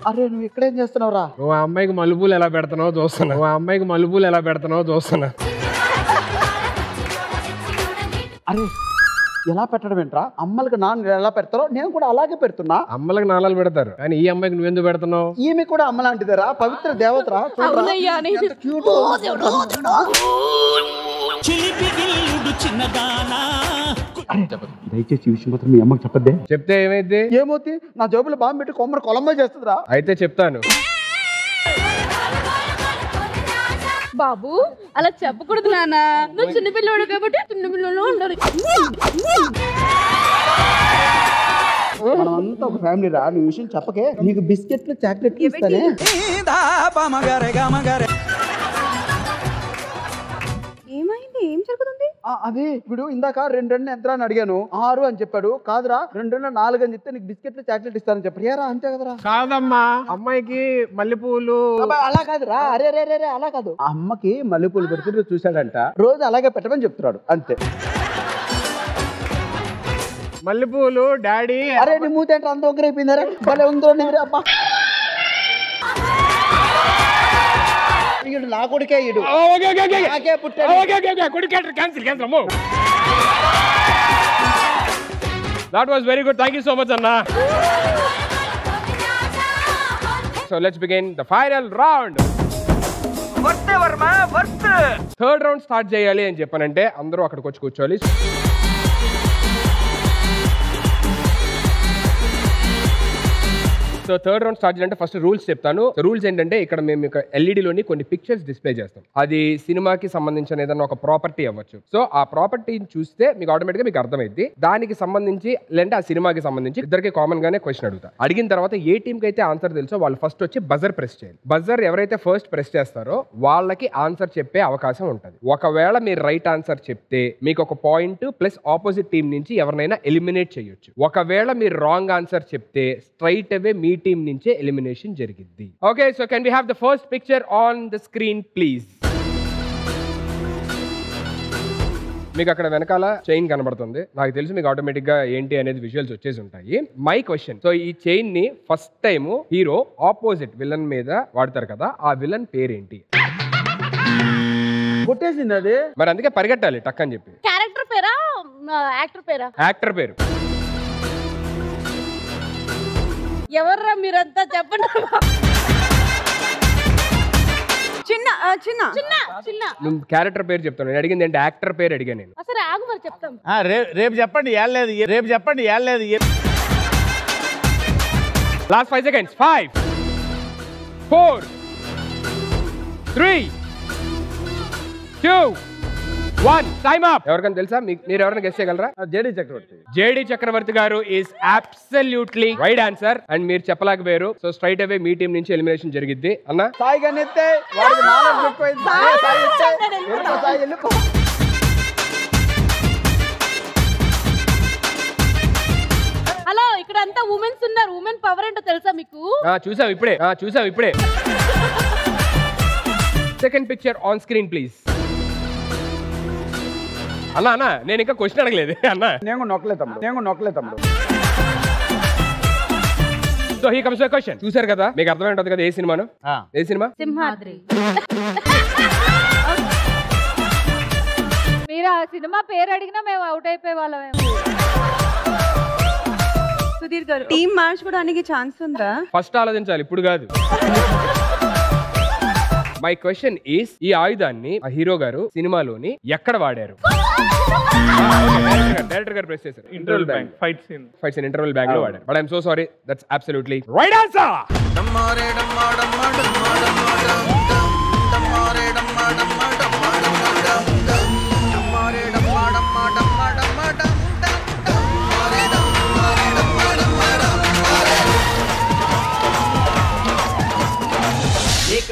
అరే నువ్వు ఇక్కడేం చేస్తున్నావురా? నువ్వు ఆ అమ్మాయికి మలుపులు ఎలా పెడుతున్నావు చూస్తున్నా. అరే ఎలా పెట్టడం ఏంట్రా? అమ్మలకు నాన్న ఎలా పెడతారో నేను కూడా అలాగే పెడుతున్నా. అమ్మలకు నాన్నలు పెడతారు కానీ ఈ అమ్మాయికి నువ్వెందుకు పెడుతున్నావు? ఈమె కూడా అమ్మ లాంటిదేరా, పవిత్ర దేవతరా. దయచేసి ఈ విషయం మాత్రం మీ అమ్మకి చెప్పద్దే. చెప్తే ఏమైంది? ఏమవుతుంది? నా జోబులో బాంబు పెట్టి కొమ్మరు కొలంబో చేస్తుందిరా. అయితే చెప్తాను. బాబు అలా చెప్పకూడదు నాన్న, నువ్వు చిన్నపిల్లడు కాబట్టి చిన్నపిల్లలు ఉండాలి. మనం అంతా ఒక ఫ్యామిలీ రా, నువ్వు విషయం చెప్పకే. నీకు బిస్కెట్లు చాక్లెట్లు ఇస్తానే. ఏమైంది? ఏం జరుగుతుంది? అదే ఇప్పుడు ఇందాక 2 ఎంత అని అడిగాను, 6 అని చెప్పాడు. కాదురా 2 4 అని చెప్తే నీకు బిస్కెట్లు చాక్లెట్ ఇస్తానని చెప్పాడు. ఏరా అంతే కదరా? కాదమ్మా, అమ్మాయికి మల్లెపూలు. అలా కాదురా, అరే రే రే అలా కాదు. అమ్మకి మల్లెపూలు పెడుతుంటే చూశాడంట, రోజు అలాగే పెట్టమని చెప్తున్నాడు అంతే. మల్లెపూలు డాడీ. అరే నీ మూత అంటే అంత ఒక్కరైపోయిందరా, భలే ఉందో అబ్బా. నా కొడుకే ఇడు, నాకే పుట్టాడు. That was very good. Thank you so much, Anna. So let's begin the final round. Third round start చేయాలి అని చెప్పానంటే అందరూ అక్కడికి వచ్చి కూర్చోవాలి. సో థర్డ్ రౌండ్ స్టార్ట్ చేయాలంటే ఫస్ట్ రూల్స్ చెప్తాను. రూల్స్ ఏంటంటే ఇక్కడ మేము ఎల్ఈడిలోని కొన్ని పిక్చర్స్ డిస్ప్లే చేస్తాం. అది సినిమాకి సంబంధించిన ఏదైనా ఒక ప్రాపర్టీ అవ్వచ్చు. సో ఆ ప్రాపర్టీని చూస్తే మీకు ఆటోమేటిక్గా మీకు అర్థమైంది దానికి సంబంధించి, లేదంటే ఆ సినిమాకి సంబంధించి ఇద్దరికి కామన్ గానే క్వశ్చన్ అడుగుతా. అడిగిన తర్వాత ఏ టీంకి అయితే ఆన్సర్ తెలుసో వాళ్ళు ఫస్ట్ వచ్చి బజర్ ప్రెస్ చేయాలి. బజర్ ఎవరైతే ఫస్ట్ ప్రెస్ చేస్తారో వాళ్ళకి ఆన్సర్ చెప్పే అవకాశం ఉంటుంది. ఒకవేళ మీరు రైట్ ఆన్సర్ చెప్తే మీకు ఒక పాయింట్ ప్లస్ ఆపోజిట్ టీం నుంచి ఎవరినైనా ఎలిమినేట్ చేయొచ్చు. ఒకవేళ మీరు రాంగ్ ఆన్సర్ చెప్తే స్ట్రైట్ అవే మీ టీం నుంచే ఎలిమినేషన్ జరిగిద్ది. Okay, so can we have the first picture on the screen please. మీకు అక్కడ వెనకాల చైన్ కనబడుతుంది. నాకు తెలిసి మీకు ఆటోమేటిక్ గా ఏంటి అనేది విజువల్స్ వచ్చేసి ఉంటాయి. మై క్వశ్చన్, సో ఈ చైన్ ని first time hero opposite villain మీద వాడతారు కదా, ఆ విలన్ పేరేంటి? కొట్టేసింది అది. మరి అందుకే పరిగెట్టాలి టక్ అని చెప్పి. క్యారెక్టర్ పేరా, యాక్టర్ పేరా? యాక్టర్ పేరు. ఎవర్రా మీరంతా చెప్పండి. చిన్న చిన్న చిన్న చిన్న నువ్వు క్యారెక్టర్ పేరు చెప్తాను. నేను అడిగింది ఏంటి? యాక్టర్ పేరు అడిగా నేను. అసలు ఆగు మరి చెప్తాం. రేపు చెప్పండి. ఏలేదు, రేపు చెప్పండి. ఏలేదు. Last 5 seconds. 5 4 3 2 1 time up. ఎవరికైనా తెలుసా? మీరు ఎవరైనా గెస్ చేయగలరా? జేడీ చక్రవర్తి. జేడీ చక్రవర్తి గారు is absolutely right answer. And మీరు చెప్పలేకపోయారు. సో స్ట్రైట్ అవే మీ టీం నుంచి ఎలిమినేషన్ జరిగిద్ది. అన్న సాయి గణితే వాడికి నాలెడ్జ్ ఎక్కువైంది. సాయి వెళ్ళిపో. హలో, ఇక్కడ అంతా ఉమెన్స్ ఉన్నారు. ఉమెన్ పవర్ ఏంటో తెలుసా మీకు? చూసావు ఇప్పుడే. Second picture on screen please. అన్నా నేను ఇంకా క్వశ్చన్ అడగలేదు అన్న. నేను నొక్కలే తమ్ముడు. So he comes the question. చూసారు కదా, మీకు అర్థమై ఉంటుంది కదా ఏ సినిమాను? ఏ సినిమా? సింహాద్రి. మీరు ఆ సినిమా పేరు అడిగినా మేము అవుట్ అయిపోయే వాళ్ళమేమో. సుధీర్ గారు, టీం మార్చుకోవడానికి ఛాన్స్ ఉందా? ఫస్ట్ ఆలోచించాలి, ఇప్పుడు కాదు. మై క్వశ్చన్ ఈస్, ఈ ఆయుధాన్ని ఆ హీరో గారు సినిమాలోని ఎక్కడ వాడారు? డైరెక్టర్ గారు ప్రెస్ చేశారు. Interval bang fight scene interval bang లో వాడారు. But I'm so sorry, that's absolutely right answer.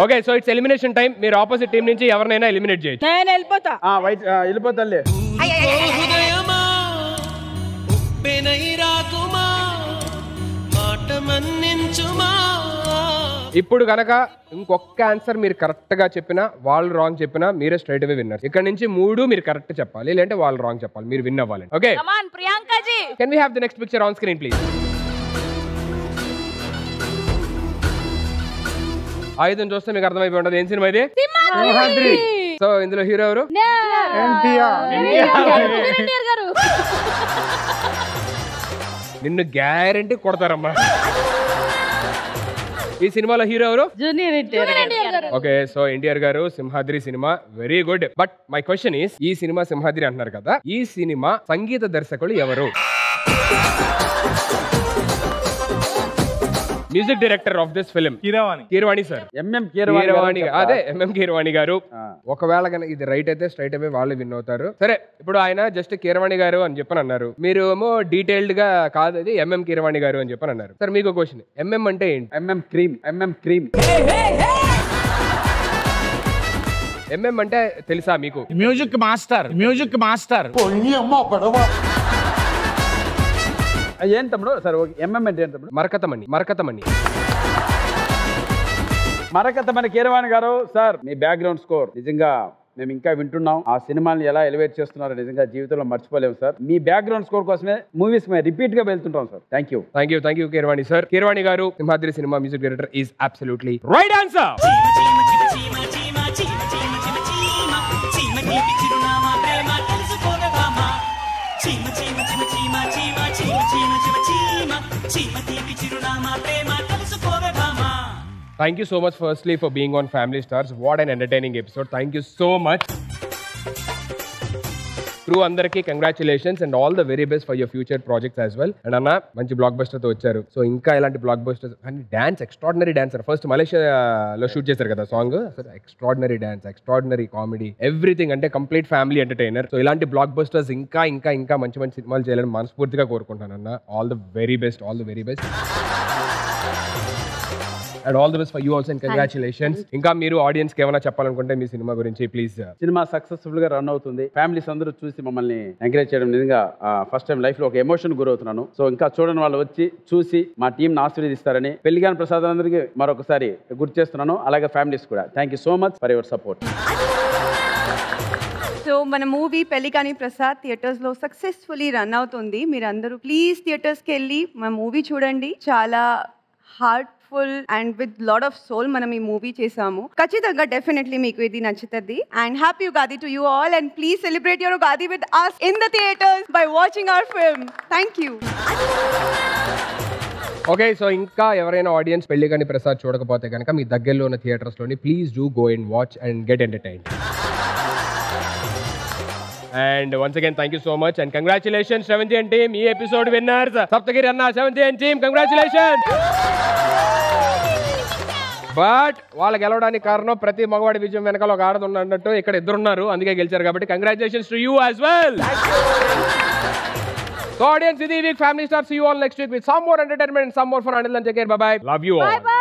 Okay, so it's elimination time. మీరు ఆపోజిట్ టీం నుంచి ఎవరినైనా ఎలిమినేట్ చేయొచ్చు. నేను వెళ్ళిపోతా. వెళ్ళిపోతాలే. ఇప్పుడు కనుక ఇంకొక ఆన్సర్ మీరు కరెక్ట్ గా చెప్పినా, వాళ్ళు రాంగ్ చెప్పినా మీరే స్ట్రైట్ అవే విన్నర్. ఇక్కడ నుంచి 3 మీరు కరెక్ట్ చెప్పాలి, లేదంటే వాళ్ళు రాంగ్ చెప్పాలి. మీరు విన్ అవ్వాలి. Okay, come on Priyanka ji. Can we have the next picture on screen please. ఆయుధం చూస్తే మీకు అర్థమైపోయి ఉంటుంది ఏం సినిమా ఇది. సో ఇందులో హీరో ఎవరు? ఎన్టీఆర్ గారు. నిన్ను గ్యారంటీ కొడతారమ్మా. ఈ సినిమాలో హీరో ఎవరు? Junior NTR. Okay, so NTR garu Simhadri cinema very good. But my question is, ఈ సినిమా సింహాద్రి అంటున్నారు కదా, ఈ సినిమా సంగీత దర్శకులు ఎవరు? Music director of this film Keeravani sir. MM Keeravani, అదే ఎంఎం కీరవాణి గారు. ఒకవేళ కనుక ఇది రైట్ అయితే స్ట్రైట్ అవే వాళ్ళు విన్ అవుతారు. సరే, ఇప్పుడు ఆయన జస్ట్ కీరవాణి గారు అని చెప్పని అన్నారు, మీరు ఏమో డీటెయిల్డ్ గా కాదు అది ఎంఎం కీరవాణి గారు అని చెప్పని అన్నారు. సార్ మీకు క్వశ్చన్, ఎంఎం అంటే ఏంటి? MM cream. ఎంఎం అంటే తెలుసా మీకు? Music master. ఏం తమ్ముడు సార్ ఎంఎం అంటే ఏం తమ్ముడు? మరకతమణి కీరవాణి గారు సార్, మీ బ్యాక్గ్రౌండ్ స్కోర్ నిజంగా మేము ఇంకా వింటున్నాం. ఆ సినిమాని ఎలా ఎలివేట్ చేస్తున్నారో నిజంగా జీవితంలో మర్చిపోలేము సార్. మీ బ్యాక్గ్రౌండ్ స్కోర్ కోసమే మూవీస్ మేము రిపీట్ గా వెళ్తుంటాం sir. Thank you Keeravani sir. Keeravani garu Simhadri cinema music director is absolutely right answer. Thank you so much firstly for being on Family Stars. What an entertaining episode. Thank you so much. Crew అందరికి congratulations and all the very best for your future projects as well. And అన్న మంచి blockbuster తో వచ్చారు. So ఇంకా ఇలాంటి blockbusters and dance, extraordinary dancer. First మలేషియాలో shoot చేశారు కదా సాంగ్, అసలు extraordinary dance, extraordinary comedy, everything అంటే కంప్లీట్ ఫ్యామిలీ ఎంటర్టైనర్. సో ఇలాంటి బ్లాక్ బస్టర్స్ ఇంకా ఇంకా ఇంకా మంచి మంచి సినిమాలు చేయాలని మనస్ఫూర్తిగా కోరుకుంటాను అన్న. All the very best. And all the best for you also and congratulations. ఇంకా మీరు ఆడియన్స్ కి ఏమైనా చెప్పాలనుకుంటే మీ సినిమా గురించి ప్లీజ్. సినిమా సక్సెస్ఫుల్ గా రన్ అవుతుంది. ఫ్యామిలీస్ అందరూ చూసి మమ్మల్ని ఎంకరేజ్ చేయడం నిజంగా ఫస్ట్ టైం లైఫ్ లో ఒక ఎమోషన్ గురవుతున్నాను. సో ఇంకా చూడని వాళ్ళు వచ్చి చూసి మా టీం ని ఆశీర్వదిస్తారని పెళ్లిగాని ప్రసాద్ అందరికీ మరొకసారి గుర్తు చేస్తున్నాను. అలాగే ఫ్యామిలీస్ కూడా thank you so much for your support. So మన మూవీ పెళ్లికాని ప్రసాద్ థియేటర్స్ లో సక్సెస్ఫుల్లీ రన్ అవుతుంది. మీరందరూ ప్లీజ్ థియేటర్స్కి వెళ్ళి మన మూవీ చూడండి. చాలా heartful and with lot of soul మనం ఈ మూవీ చేసాము. ఖచ్చితంగా డెఫినెట్లీ మీకు ఇది నచ్చుతుంది. And happy Ugadi to you all and please celebrate your Ugadi with us in the theaters by watching our film. Thank you. Okay, so ఇంకా ఎవరైనా ఆడియన్స్ పెళ్లికాని ప్రసాద్ చూడకపోతే కనుక మీ దగ్గరలో ఉన్న థియేటర్స్ లోని please do go and watch and get entertained. And once again, thank you so much and congratulations 7JN team, ee episode winners Saptagiri Anna, 7JN team, congratulations. But వాళ్ళు గెలవడానికి కారణం ప్రతి మగవాడి విజయం వెనకాల ఒక ఆడది ఉన్నట్టు ఇక్కడ ఇద్దరున్నారు, అందుకే గెలిచారు. కాబట్టి congratulations to you as well. So audience, this week Family Stars, see you all next week with some more entertainment and some more fun. Until then, take care, bye bye, love you all. Bye bye.